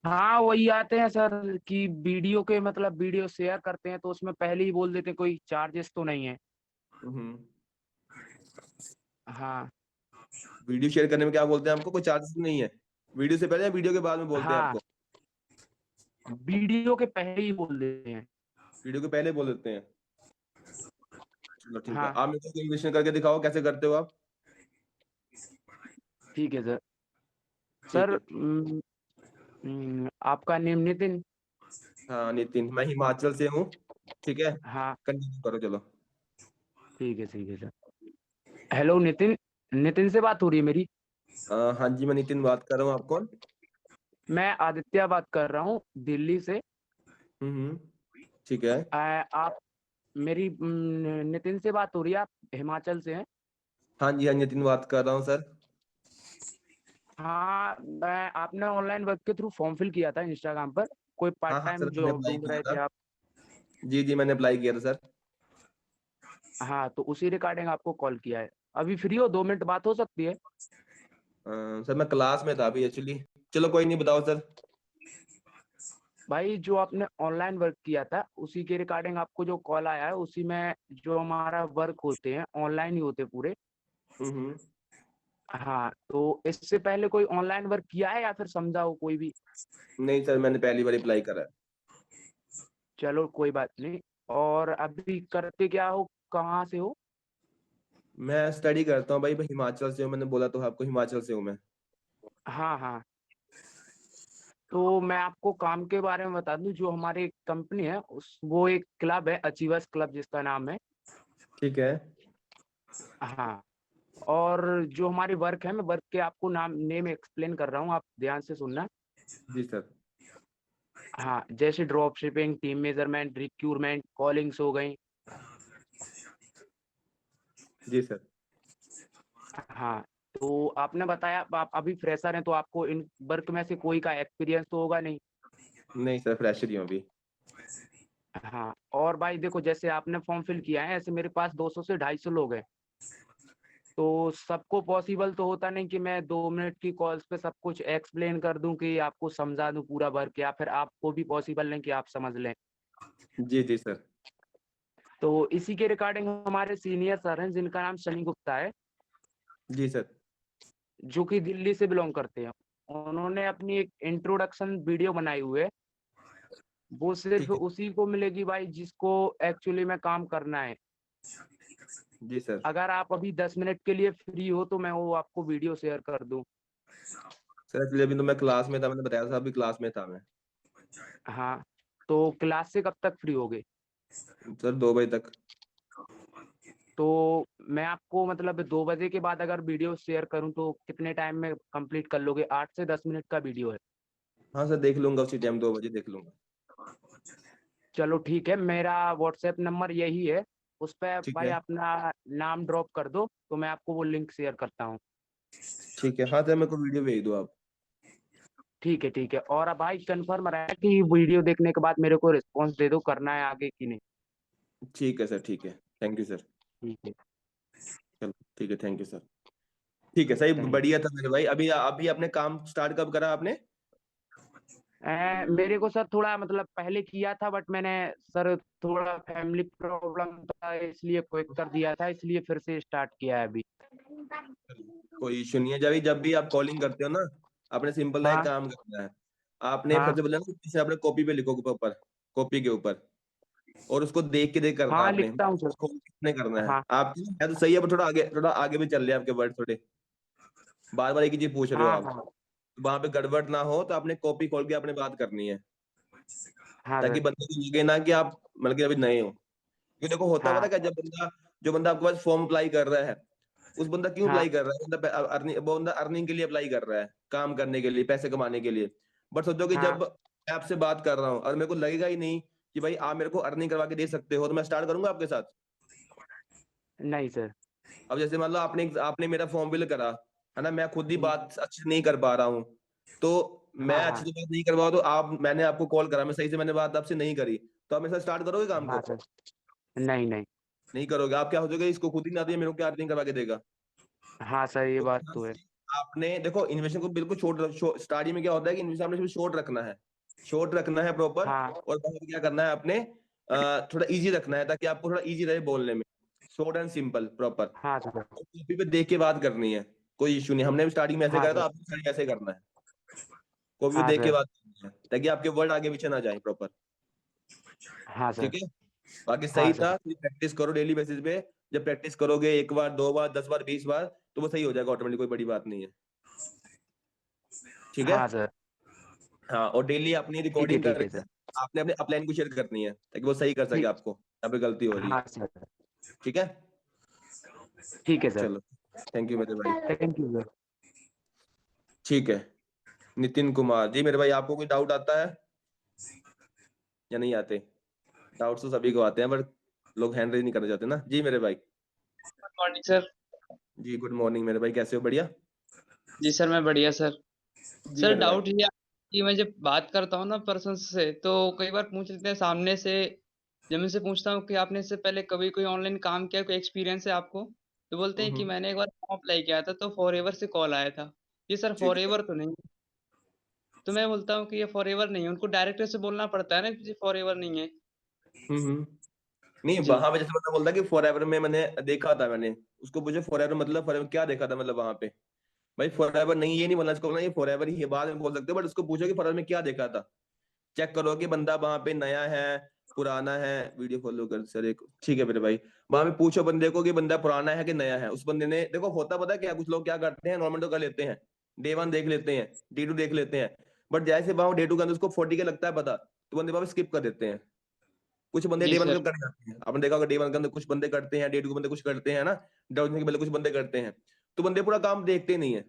हाँ वही आते हैं सर कि वीडियो के मतलब वीडियो शेयर करते हैं तो उसमें पहले ही बोल देते हैं कोई चार्जेस तो नहीं है। हम्म। हाँ वीडियो शेयर करने में क्या बोलते हैं आपको? कोई चार्जेस नहीं है? वीडियो से पहले या वीडियो के बाद में बोलते हैं हाँ, आपको? वीडियो के पहले ही बोल देते हैं। वीडियो के पहले बोल देते हैं। चलो ठीक है, हाँ आप मेरे को इन्वेस्टिगेशन करके दिखाओ कैसे करते हो आप। ठीक है सर। ठीक सर है। आपका नेम नितिन? हाँ नितिन, मैं हिमाचल से हूँ। ठीक है, हाँ कंटिन्यू करो चलो। ठीक है सर। हेलो नितिन, नितिन से बात हो रही है मेरी? हाँ जी, मैं नितिन बात कर रहा हूँ। आप कौन? मैं आदित्य बात कर रहा हूँ दिल्ली से। ठीक है। आप मेरी नितिन से बात हो रही है, आप हिमाचल से हैं? हाँ जी नितिन बात कर रहा हूँ सर। हाँ मैं आपने ऑनलाइन वर्क के थ्रू फॉर्म फिल किया था इंस्टाग्राम पर, कोई पार्ट हाँ टाइम सर, मैंने जॉब अप्लाई ढूंढ किया रहे थे था। आप? जी मैंने अप्लाई किया था सर। हाँ तो उसी रिगार्डिंग आपको कॉल किया है। अभी फ्री हो? 2 मिनट बात हो सकती है? सर मैं क्लास में था अभी एक्चुअली। चलो कोई नहीं, बताओ सर। भाई जो आपने ऑनलाइन वर्क किया था उसी के रिगार्डिंग आपको जो कॉल आया है, उसी में जो हमारा वर्क होते हैं ऑनलाइन ही होते पूरे। हम्म। हाँ तो इससे पहले कोई ऑनलाइन वर्क किया है या फिर समझा हो कोई भी? नहीं सर, मैंने पहली बार अप्लाई करा है। चलो कोई बात नहीं। और अभी करते क्या हो, कहाँ से हो? मैं स्टडी करता हूँ भाई, मैं हिमाचल से हूँ। मैंने बोला तो आपको, हिमाचल से हूँ मैं। हाँ हाँ, तो मैं आपको काम के बारे में बता दूं, जो हमारी कंपनी है उस वो एक क्लब है, अचीवर्स क्लब जिसका नाम है। ठीक है। हाँ, और जो हमारी वर्क है, मैं वर्क के आपको नेम एक्सप्लेन कर रहा हूँ, आप ध्यान से सुनना। जी सर। हाँ, जैसे drop shipping, team measurement, recruitment, callings हो गई। जी सर। हाँ, तो आपने बताया आप अभी फ्रेशर हैं, तो आपको इन वर्क में से कोई का एक्सपीरियंस तो होगा नहीं? नहीं सर, फ्रेशर ही हूँ अभी। हाँ, और भाई देखो, जैसे आपने फॉर्म फिल किया है, ऐसे मेरे पास 200 से 250 लोग हैं। तो सबको पॉसिबल तो होता नहीं कि मैं 2 मिनट की कॉल्स पे सब कुछ एक्सप्लेन कर दूं, कि आपको समझा दूं पूरा वर्क, या फिर आपको भी पॉसिबल नहीं कि आप समझ लें। जी सर। तो इसी के रिगार्डिंग हमारे सीनियर सर हैं जिनका नाम शनि गुप्ता है, जी सर। जो कि दिल्ली से बिलोंग करते हैं। उन्होंने अपनी एक इंट्रोडक्शन वीडियो बनाई हुई है, वो सिर्फ ठीक है। उसी को मिलेगी भाई जिसको एक्चुअली में काम करना है। जी सर। अगर आप अभी 10 मिनट के लिए फ्री हो तो मैं वो आपको वीडियो शेयर कर दूं। सर एक्चुअली अभी तो मैं क्लास में था, मैंने बताया था अभी क्लास में था मैं। हाँ, तो क्लास से कब तक फ्री होगे? सर 2 बजे तक। तो मैं आपको मतलब 2 बजे के बाद अगर वीडियो शेयर करूं तो कितने टाइम में कंप्लीट कर लोगे? 8 से 10 मिनट का वीडियो है। हाँ सर, देख लूंगा उसी टाइम, 2 बजे देख लूंगा। चलो ठीक है, मेरा व्हाट्सएप नंबर यही है, उस पर ठीक भाई है। अपना नाम ड्रॉप कर दो, तो मैं आपको वो लिंक शेयर करता हूँ। ठीक है, हाँ सर मेरे को वीडियो भेज दो आप। ठीक है, और अब भाई कंफर्म रहा कि वीडियो देखने के बाद मेरे को रिस्पॉन्स दे दो, करना है आगे कि नहीं? ठीक है सर, ठीक है। Thank you sir. ठीक है। चलो ठीक है, थैंक यू सर। ठीक है सही, थैंक बढ़िया था मेरे भाई। अभी अभी आपने काम स्टार्ट कब करा आपने? मेरे को सर थोड़ा मतलब पहले किया था, बट मैंने सर थोड़ा फैमिली प्रॉब्लम था इसलिए क्विट कर दिया था, इसलिए फिर से स्टार्ट किया है अभी। कोई इशू नहीं है। जब भी आप कॉलिंग करते हो ना, आपने सिंपल सा एक हाँ काम करना है। आपने हाँ सबसे पहले ना पीछे अपने कॉपी पे लिखो, ऊपर कॉपी के ऊपर, और उसको देख करना हाँ, आपने, लिखता हूँ सर। उसको कितने करना है हाँ आपकी है तो सही है, पर थोड़ा आगे भी चल रहे हैं आपके वर्ड थोड़े, बार बार एक ही चीज पूछ रहे हो हाँ आप। हाँ वहां पे गड़बड़ ना हो, तो आपने कॉपी खोल के अपने बात करनी है, हाँ ताकि सर। बंदे को लगे ना कि आप मतलब कि अभी नए हो। क्योंकि देखो होता पता हाँ क्या, जो बंदा आपके पास फॉर्म अप्लाई कर रहा है, उस बंदा क्यों हाँ अप्लाई कर रहा है? वो बंदा अर्निंग के लिए अप्लाई कर रहा है, काम करने के लिए, पैसे कमाने के लिए। बट सोचो कि हाँ। जब मैं आपसे बात कर रहा हूँ और मेरे को लगेगा ही नहीं कि भाई आप मेरे को अर्निंग करवा के दे सकते हो, तो मैं स्टार्ट करूंगा आपके साथ? नहीं सर। अब जैसे मान लो आपने आपने मेरा फॉर्म फिल करा, है ना, मैं खुद ही हम्म, बात अच्छे से नहीं कर पा रहा हूँ, तो मैं हाँ अच्छे हाँ से बात नहीं कर पाऊँ, तो मैंने आपको कॉल करा, मैं सही से मैंने बात आपसे नहीं करी, तो आप मेरे साथ स्टार्ट करोगे काम हाँ को? सर। नहीं नहीं। नहीं करोगे, आप क्या हो जाओगे, इसको खुद ही नहीं आती है, मेरे को क्या अर्निंग करवा के देगा? हाँ सर ये तो बात तो है। आपने देखो इन्वेस्टमेंट को बिल्कुल स्टार्टिंग में क्या होता है कि इन्वेस्टमेंट आपने शॉर्ट रखना है, शॉर्ट रखना है प्रॉपर। हाँ और बाहर क्या करना है आपने, थोड़ा इजी रखना है ताकि आपको थोड़ा इजी रहे बोलने में, शॉर्ट एंड सिंपल प्रॉपर। हाँ सर। कॉपी पे देख के बात करनी है, कोई इशू नहीं, हमने भी स्टार्टिंग में ऐसे हाँ करा था, सर। आपको स्टार्टिंग ऐसे करना है, कॉपी पे हाँ देख के सर। बात करनी है ताकि आपके वर्ड आगे पीछे ना जाए प्रॉपर। हाँ सर। ठीक है, बाकी हाँ सही सर। था, प्रैक्टिस करो डेली बेसिस पे। जब प्रैक्टिस करोगे 1 बार 2 बार 10 बार 20 बार तो वो सही हो जाएगा ऑटोमेटिक, कोई बड़ी बात नहीं है। ठीक है, हाँ सर। हाँ, और डेली अपनी रिकॉर्डिंग ठीक है करके सर। आपने अपने अपलाइन को शेयर करनी है ताकि वो सही कर सके ठीक। आपको यहाँ पे गलती हो रही है। हाँ सर। ठीक है, ठीक है सर। चलो, थैंक यू मेरे भाई। Thank you sir. ठीक है, नितिन कुमार जी मेरे भाई, आपको कोई डाउट आता है या नहीं आते? डाउट्स तो सभी को आते हैं, बट लोग हैंड रेज नहीं करना चाहते ना। जी मेरे भाई। Good morning sir. जी गुड मॉर्निंग मेरे भाई, कैसे हो? बढ़िया। जी सर मैं बढ़िया सर। जी सर मेरे भाई। डाउट ये है कि मैं जब बात करता हूँ ना पर्सन से तो कई बार पूछ लेते हैं सामने से। जब मैं से पूछता हूँ कि आपने इससे पहले कभी कोई ऑनलाइन काम किया, कोई एक्सपीरियंस है आपको, तो बोलते हैं कि हम्म, मैंने एक बार फॉर्म अप्लाई किया था तो फॉरएवर से कॉल आया था। ये सर ठीक है। फॉरएवर तो नहीं है। तो मैं बोलता हूँ कि ये फॉरएवर नहीं है, उनको डायरेक्टर से बोलना पड़ता है ना कि फॉरएवर नहीं है। हम्म। नहीं, जी वहां पे जैसे बंदा बोलता है कि फॉरएवर में मैंने देखा था, मैंने उसको पूछा फॉरएवर मतलब फॉरएवर क्या देखा था, मतलब वहां पे भाई फॉरएवर नहीं, ये नहीं बोलना इसको, बोलना ये फॉरएवर ही है, बाद में बोल सकते हो, बट उसको पूछो कि फॉरएवर में क्या देखा था। चेक करो कि बंदा वहां पे नया है पुराना है। वीडियो फॉलो कर सर एक, ठीक है मेरे भाई। वहां पे पूछो बंदे को कि बंदा पुराना है कि नया है। उस बंदे ने देखो, होता पता है क्या, कुछ लोग क्या करते हैं, नॉर्मल तो कर लेते हैं, डे 1 देख लेते हैं, D2 देख लेते हैं, बट जैसे वहां डे 2 के अंदर उसको 40 के लगता है पता, तो बंदे वहां पे स्किप कर देते हैं। कुछ बंदे जी डे 1 सर। के कर जाते हैं, आपने देखा होगा डे 1 के अंदर कुछ बंदे करते हैं, डे 2 के बंदे कुछ करते हैं ना, डाउन के पहले कुछ बंदे करते हैं, तो बंदे पूरा काम देखते नहीं है।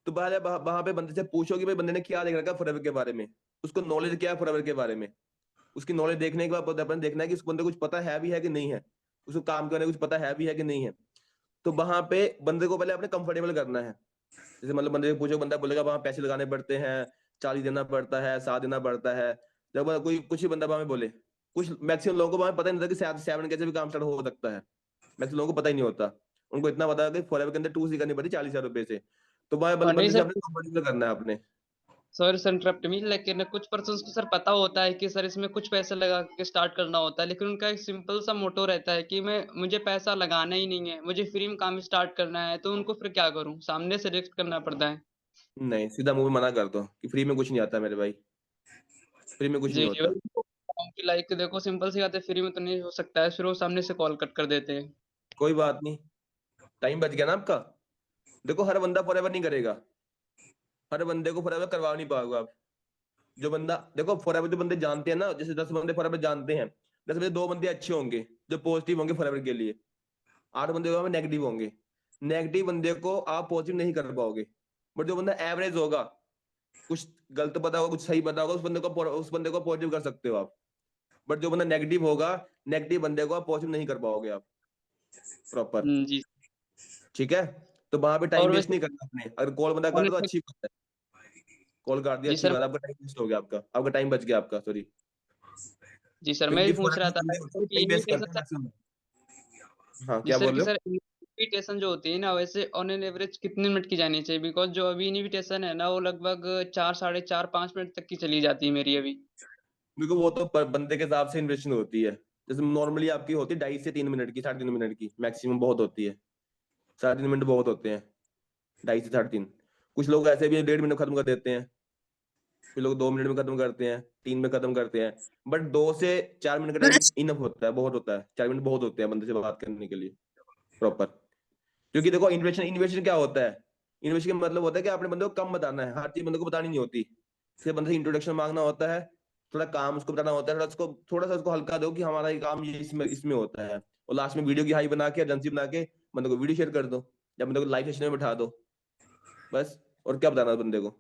तो पहले वहां पे बंदे से पूछो कि भाई बंदे ने क्या देख रखा है फॉरएवर के बारे में, उसको नॉलेज क्या है फॉरएवर के बारे में। उसकी नॉलेज देखने के बाद अपन देखना है कि उस बंदे को कुछ पता है भी है कि नहीं है, उसको काम करने कुछ पता है भी है कि नहीं है। तो वहां पे बंदे को पहले अपने कंफर्टेबल करना है। जैसे मतलब बंदे से पूछो, बंदा बोलेगा वहां पैसे लगाने पड़ते हैं, 40 देना पड़ता है, 7 देना पड़ता है। जब कोई कुछ ही बंदा वहां पे बोले, कुछ मैक्सिमम लोगों को वहां पता नहीं होता कि 7 कैसे भी काम स्टार्ट हो सकता है। मैक्सिमम लोगों को पता ही नहीं होता, उनको इतना पता है कि फॉरएवर के अंदर 2 सी करनी पड़ती 40,000 रुपए से। तो वहां और नहीं बंदे से सर, अपने कंफर्टेबल करना है अपने। सॉरी सर इंटरप्ट मी, लेकिन कुछ पर्सन्स को सर पता होता है कि सर इसमें कुछ पैसे लगा के स्टार्ट करना होता है, लेकिन उनका एक सिंपल सा मोटो रहता है कि मैं मुझे पैसा लगाना ही नहीं है, मुझे फ्री में काम स्टार्ट करना है। तो उनको फिर क्या करूं, सामने से रिजेक्ट करना पड़ता है। नहीं, सीधा मुंह पे मना कर दो कि फ्री में कुछ नहीं आता मेरे भाई, फ्री में कुछ नहीं जी होता। कि लाइक देखो सिंपल सी बात है, फ्री में तो नहीं हो सकता है, फिर वो सामने से कॉल कट कर देते हैं। कोई बात नहीं, टाइम बच गया ना आपका। देखो हर बंदा फॉरएवर नहीं करेगा, हर बंदे को फॉरएवर करवा नहीं पाओगे आप। जो बंदा देखो फॉरएवर, जो बंदे जानते हैं ना, जैसे 10 बंदे फॉरएवर जानते हैं, 10 में से 2 बंदे अच्छे होंगे जो पॉजिटिव होंगे फॉरएवर के लिए, 8 बंदे वहां नेगेटिव होंगे। नेगेटिव बंदे को आप पॉजिटिव नहीं कर पाओगे, बट जो बंदा एवरेज होगा, कुछ गलत पता होगा कुछ सही पता होगा, उस बंदे को पॉजिटिव कर सकते हो आप। बट जो बंदा नेगेटिव होगा, नेगेटिव बंदे को आप पॉजिटिव नहीं कर पाओगे आप प्रॉपर। जी। ठीक है, तो वहां पे टाइम और वेस्ट वैसे नहीं करना आपने, अगर कॉल बंदा कर दो अच्छी बात है, कॉल कर दिया जी अच्छी सर। बात है, आपका टाइम वेस्ट हो गया, आपका टाइम बच गया आपका, सॉरी। जी सर मैं क्योंकि भी पूछ रहा फॉरएवर था बंदे होते हैं कि टाइम वेस्ट करते इनविटेशन हैं सर, मैक्सिमम। हाँ जी क्या सर बोल कि रहे हो? सर इनविटेशन जो होती है ना, वैसे ऑन एन एवरेज कितने मिनट की जानी चाहिए? बिकॉज जो अभी इनविटेशन है ना वो लगभग 4 साढ़े 4 5 मिनट तक की चली जाती है मेरी अभी। देखो वो तो बंदे के हिसाब से इन्वेस्टमेंट होती है। जैसे नॉर्मली आपकी होती है 2.5 से 3 मिनट की, 3.5 मिनट की मैक्सिमम बहुत होती है, 3.5 मिनट बहुत होते हैं, 2.5 से 3.5। कुछ लोग ऐसे भी 1.5 मिनट में खत्म कर देते हैं, कुछ लोग 2 मिनट में खत्म करते हैं, 3 में खत्म करते हैं, बट 2 से 4 मिनट का टाइम इनफ होता है, बहुत होता है, 4 मिनट बहुत होते हैं बंदे से बात करने के लिए प्रॉपर। क्योंकि देखो इन्वेस्टन इन्वेस्टन क्या होता है, इन्वेस्टन का मतलब होता है कि आपने बंदे को कम बताना है, हर चीज बंदे को बतानी नहीं होती। सिर्फ बंदे से इंट्रोडक्शन मांगना होता है, थोड़ा काम उसको बताना होता है, थोड़ा सा उसको हल्का दो कि हमारा ये काम ये इसमें इसमें होता है, और लास्ट में वीडियो की हाई बना के एजेंसी बना के बंदे को वीडियो शेयर कर दो, या बंदे को लाइव सेशन में बैठा दो, बस। और क्या बताना है बंदे को?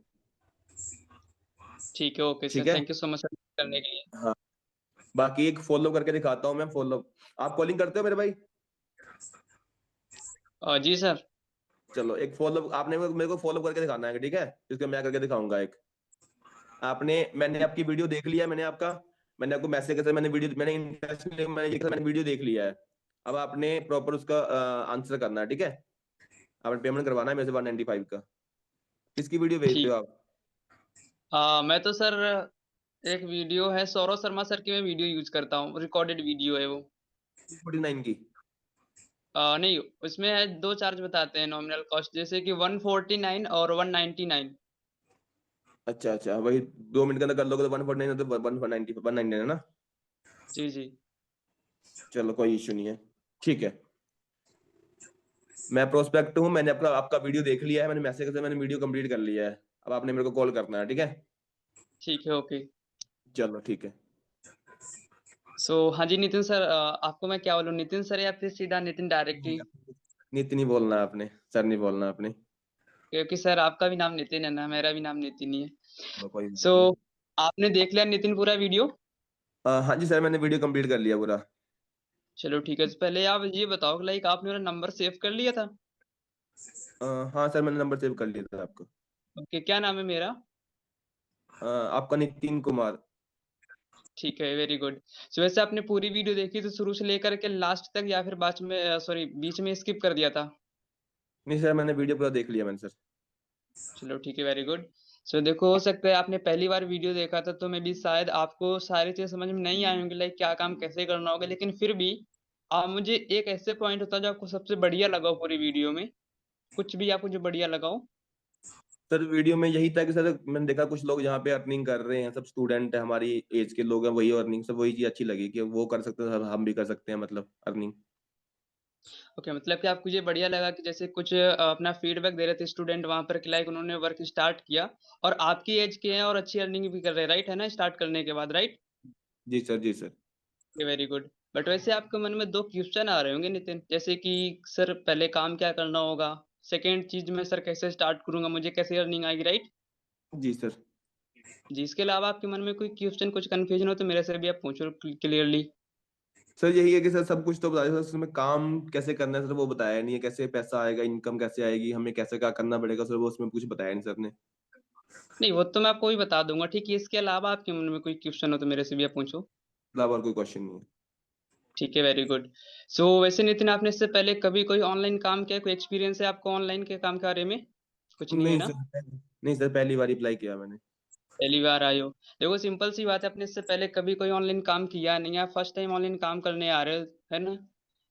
ठीक है, ओके ठीक सर, है, थैंक यू सो मच करने के लिए। हाँ। बाकी एक फॉलो करके दिखाता हूँ मैं, फॉलो। आप कॉलिंग करते हो मेरे भाई? जी सर। चलो एक फॉलो आपने मेरे को फॉलो करके दिखाना है, ठीक है, इसको मैं करके दिखाऊंगा एक। मैंने आपकी वीडियो देख लिया, मैंने आपका मैंने आपको मैसेज किया था, मैंने वीडियो देख लिया है। अब आपने प्रॉपर उसका आंसर करना है, ठीक है? आपने पेमेंट करवाना है मेरे से 195 का। किसकी वीडियो भेजते ठीक। हो आप? मैं तो सर एक वीडियो है सौरव शर्मा सर की, मैं वीडियो यूज करता हूँ, रिकॉर्डेड वीडियो है वो। 49 की? नहीं, उसमें है दो चार्ज बताते हैं नॉमिनल कॉस्ट, जैसे कि 149 और 199। अच्छा अच्छा, वही 2 मिनट के अंदर कर लोगे तो 149 तो 199 है ना? जी जी। चलो कोई इशू नहीं है, ठीक है। मैं प्रोस्पेक्ट हूँ, मैंने आपका आपका वीडियो देख लिया है, मैंने मैसेज से मैंने वीडियो कंप्लीट कर लिया है। अब आपने मेरे को कॉल करना है, ठीक है? ठीक है, ओके। चलो ठीक है। हाँ जी नितिन सर, आपको मैं क्या बोलूँ, नितिन सर या फिर सीधा नितिन डायरेक्टली? नितिन ही बोलना है आपने, सर नहीं बोलना है आपने। क्योंकि सर आपका भी नाम नितिन है ना, मेरा भी नाम नितिन ही है। चलो कोई बात सो नहीं। आपने देख लिया नितिन पूरा वीडियो? हाँ जी सर, मैंने वीडियो कंप्लीट कर लिया पूरा। चलो ठीक है, तो पहले आप ये बताओ लाइक आपने मेरा नंबर सेव कर लिया था? हाँ सर, मैंने नंबर सेव कर लिया था आपका। ओके, क्या नाम है मेरा? आपका नितिन कुमार। ठीक है, वेरी गुड। वैसे आपने पूरी वीडियो देखी तो शुरू से लेकर के लास्ट तक, या फिर बाद में सॉरी बीच में स्किप कर दिया था? नहीं सर, मैंने वीडियो पूरा देख लिया मैंने सर। चलो ठीक है, वेरी गुड। देखो, हो सकता है आपने पहली बार वीडियो देखा था तो मैं भी शायद आपको सारी चीज़ समझ में नहीं आई होंगी, लाइक क्या काम कैसे करना होगा, लेकिन फिर भी आप मुझे एक ऐसे पॉइंट होता जो आपको सबसे बढ़िया लगा हो पूरी वीडियो में, कुछ भी आपको जो बढ़िया लगा हो। सर वीडियो में यही था कि सर मैंने देखा कुछ लोग यहाँ पे अर्निंग कर रहे हैं, सब स्टूडेंट है, हमारी एज के लोग हैं, वही अर्निंग, सब वही चीज अच्छी लगी कि वो कर सकते हैं, हम भी कर सकते हैं, मतलब अर्निंग। ओके, मतलब कि आपको ये बढ़िया लगा कि जैसे कुछ अपना फीडबैक दे रहे थे स्टूडेंट वहां पर कि लाइक उन्होंने वर्क स्टार्ट किया और आपकी एज के हैं और अच्छी अर्निंग भी कर रहे हैं, राइट है ना, स्टार्ट करने के बाद, राइट? जी सर, जी सर। Very good. बट वैसे आपके मन में दो क्वेश्चन आ रहे होंगे नितिन, जैसे कि सर पहले काम क्या करना होगा, सेकेंड चीज में सर कैसे स्टार्ट करूंगा, मुझे कैसे अर्निंग आएगी, राइट? जी सर। जी, इसके अलावा आपके मन में कोई क्वेश्चन कुछ कंफ्यूजन हो तो मेरे से भी आप पूछो क्लियरली। सर यही है कि सर सब कुछ तो बताया सर, उसमें काम कैसे करना है सर वो बताया नहीं है, कैसे पैसा आएगा, इनकम कैसे आएगी, हमें कैसे क्या करना पड़ेगा सर, वो उसमें कुछ बताया नहीं सर ने। नहीं, वो तो मैं आपको भी बता दूंगा, ठीक है। इसके अलावा आपके मन में कोई क्वेश्चन हो तो मेरे से भी आप पूछो। मतलब और कोई क्वेश्चन नहीं है। ठीक है, वेरी गुड। वैसे नितिन आपने इससे पहले कभी कोई ऑनलाइन काम किया, कोई एक्सपीरियंस है आपको ऑनलाइन के काम के बारे में? कुछ नहीं है नहीं ना? सर, नहीं सर, पहली बार अप्लाई किया मैंने। पहली बार आए हो? देखो सिंपल सी बात है, अपने इससे पहले कभी कोई ऑनलाइन काम किया नहीं है, फर्स्ट टाइम ऑनलाइन काम करने आ रहे हो, है ना?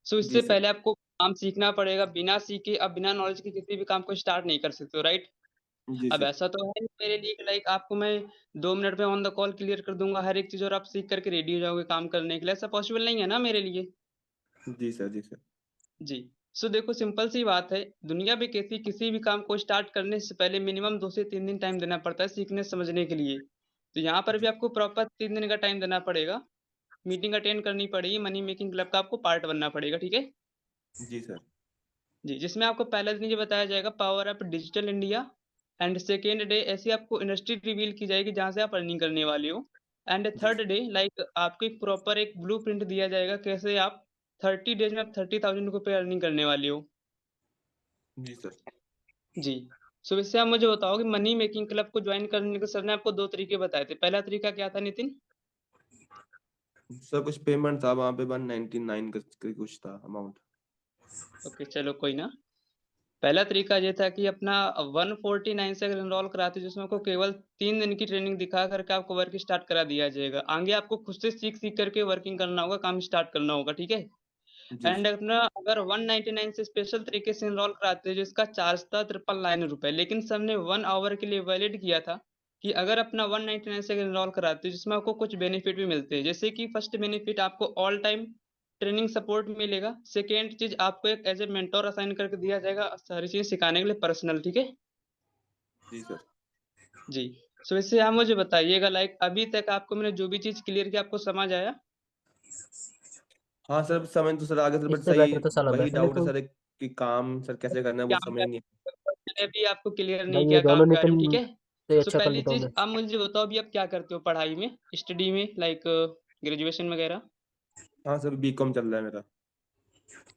जी इससे सर। पहले आपको काम सीखना पड़ेगा, बिना सीखे आप बिना नॉलेज के किसी भी काम को स्टार्ट नहीं कर सकते हो, राइट? जी अब सर। ऐसा तो है नहीं मेरे लिए कि लाइक आपको मैं 2 मिनट में ऑन द कॉल क्लियर कर दूंगा हर एक चीज और आप सीख करके रेडी हो जाओगे काम करने के लिए, ऐसा पॉसिबल नहीं है ना मेरे लिए। जी सर। जी सर। जी। देखो सिंपल सी बात है, दुनिया में किसी किसी भी काम को स्टार्ट करने से पहले मिनिमम 2 से 3 दिन टाइम देना पड़ता है सीखने समझने के लिए। तो यहाँ पर भी आपको प्रॉपर 3 दिन का टाइम देना पड़ेगा, मीटिंग अटेंड करनी पड़ेगी, मनी मेकिंग क्लब का आपको पार्ट बनना पड़ेगा, ठीक है? जी सर। जी, जिसमें आपको पहला दिन ये बताया जाएगा power up digital India, and second day ऐसी आपको इंडस्ट्री रिवील की जाएगी जहाँ से आप अर्निंग करने वाले हो, एंड जी थर्ड डे लाइक आपको एक प्रॉपर एक ब्लू प्रिंट दिया जाएगा कैसे आप 30 डेज में आप 30,000 रुपये अर्निंग करने वाले हो। जी सर। जी। वैसे आप मुझे बताओ कि मनी मेकिंग क्लब को ज्वाइन करने के सर ने आपको 2 तरीके बताए थे। पहला तरीका क्या था नितिन? सर कुछ पेमेंट था वहां पे 199 का कुछ था अमाउंट। ओके, चलो कोई ना। पहला तरीका ये था कि अपना 149 से अगर एनरोल कराते जिसमें आपको केवल 3 दिन की ट्रेनिंग दिखा करके आपको वर्क स्टार्ट करा दिया जाएगा। आगे आपको खुद से सीख करके वर्किंग करना होगा, काम स्टार्ट करना होगा, ठीक है? जी एंड सर। अपना अगर 199 से स्पेशल तरीके से एनरोल कराते हैं जिसका चार्ज था 999 रुपए, लेकिन सर ने 1 आवर के लिए वैलिड किया था कि अगर अपना 199 से एनरोल कराते हैं जिसमें आपको कुछ बेनिफिट भी मिलते हैं, जैसे कि फर्स्ट बेनिफिट आपको ऑल टाइम ट्रेनिंग सपोर्ट मिलेगा। सेकेंड चीज आपको एक एज ए मेंटोर असाइन करके दिया जाएगा सारी चीजें सिखाने के लिए पर्सनल, ठीक है? जी सर। जी। वैसे आप मुझे बताइएगा लाइक अभी तक आपको मैंने जो भी चीज क्लियर की आपको समझ आया? हाँ सर, समझ तो सर आगे सर, बट इससे सही बेटर तो साला वही बैठने डाउट है को। सर कि काम सर कैसे करना है वो क्या समझ नहीं। मैंने अभी आपको क्लियर नहीं भाई ये किया दोनों काम के बारे में, ठीक नितिन है? से अच्छा कर पहली लेता हूँ चीज मैं। आप मुझे बताओ अभी आप क्या करते हो पढ़ाई में, स्टडी में, लाइक ग्रेजुएशन वगैरह? हाँ सर, बीकॉम चल रहा है मेरा।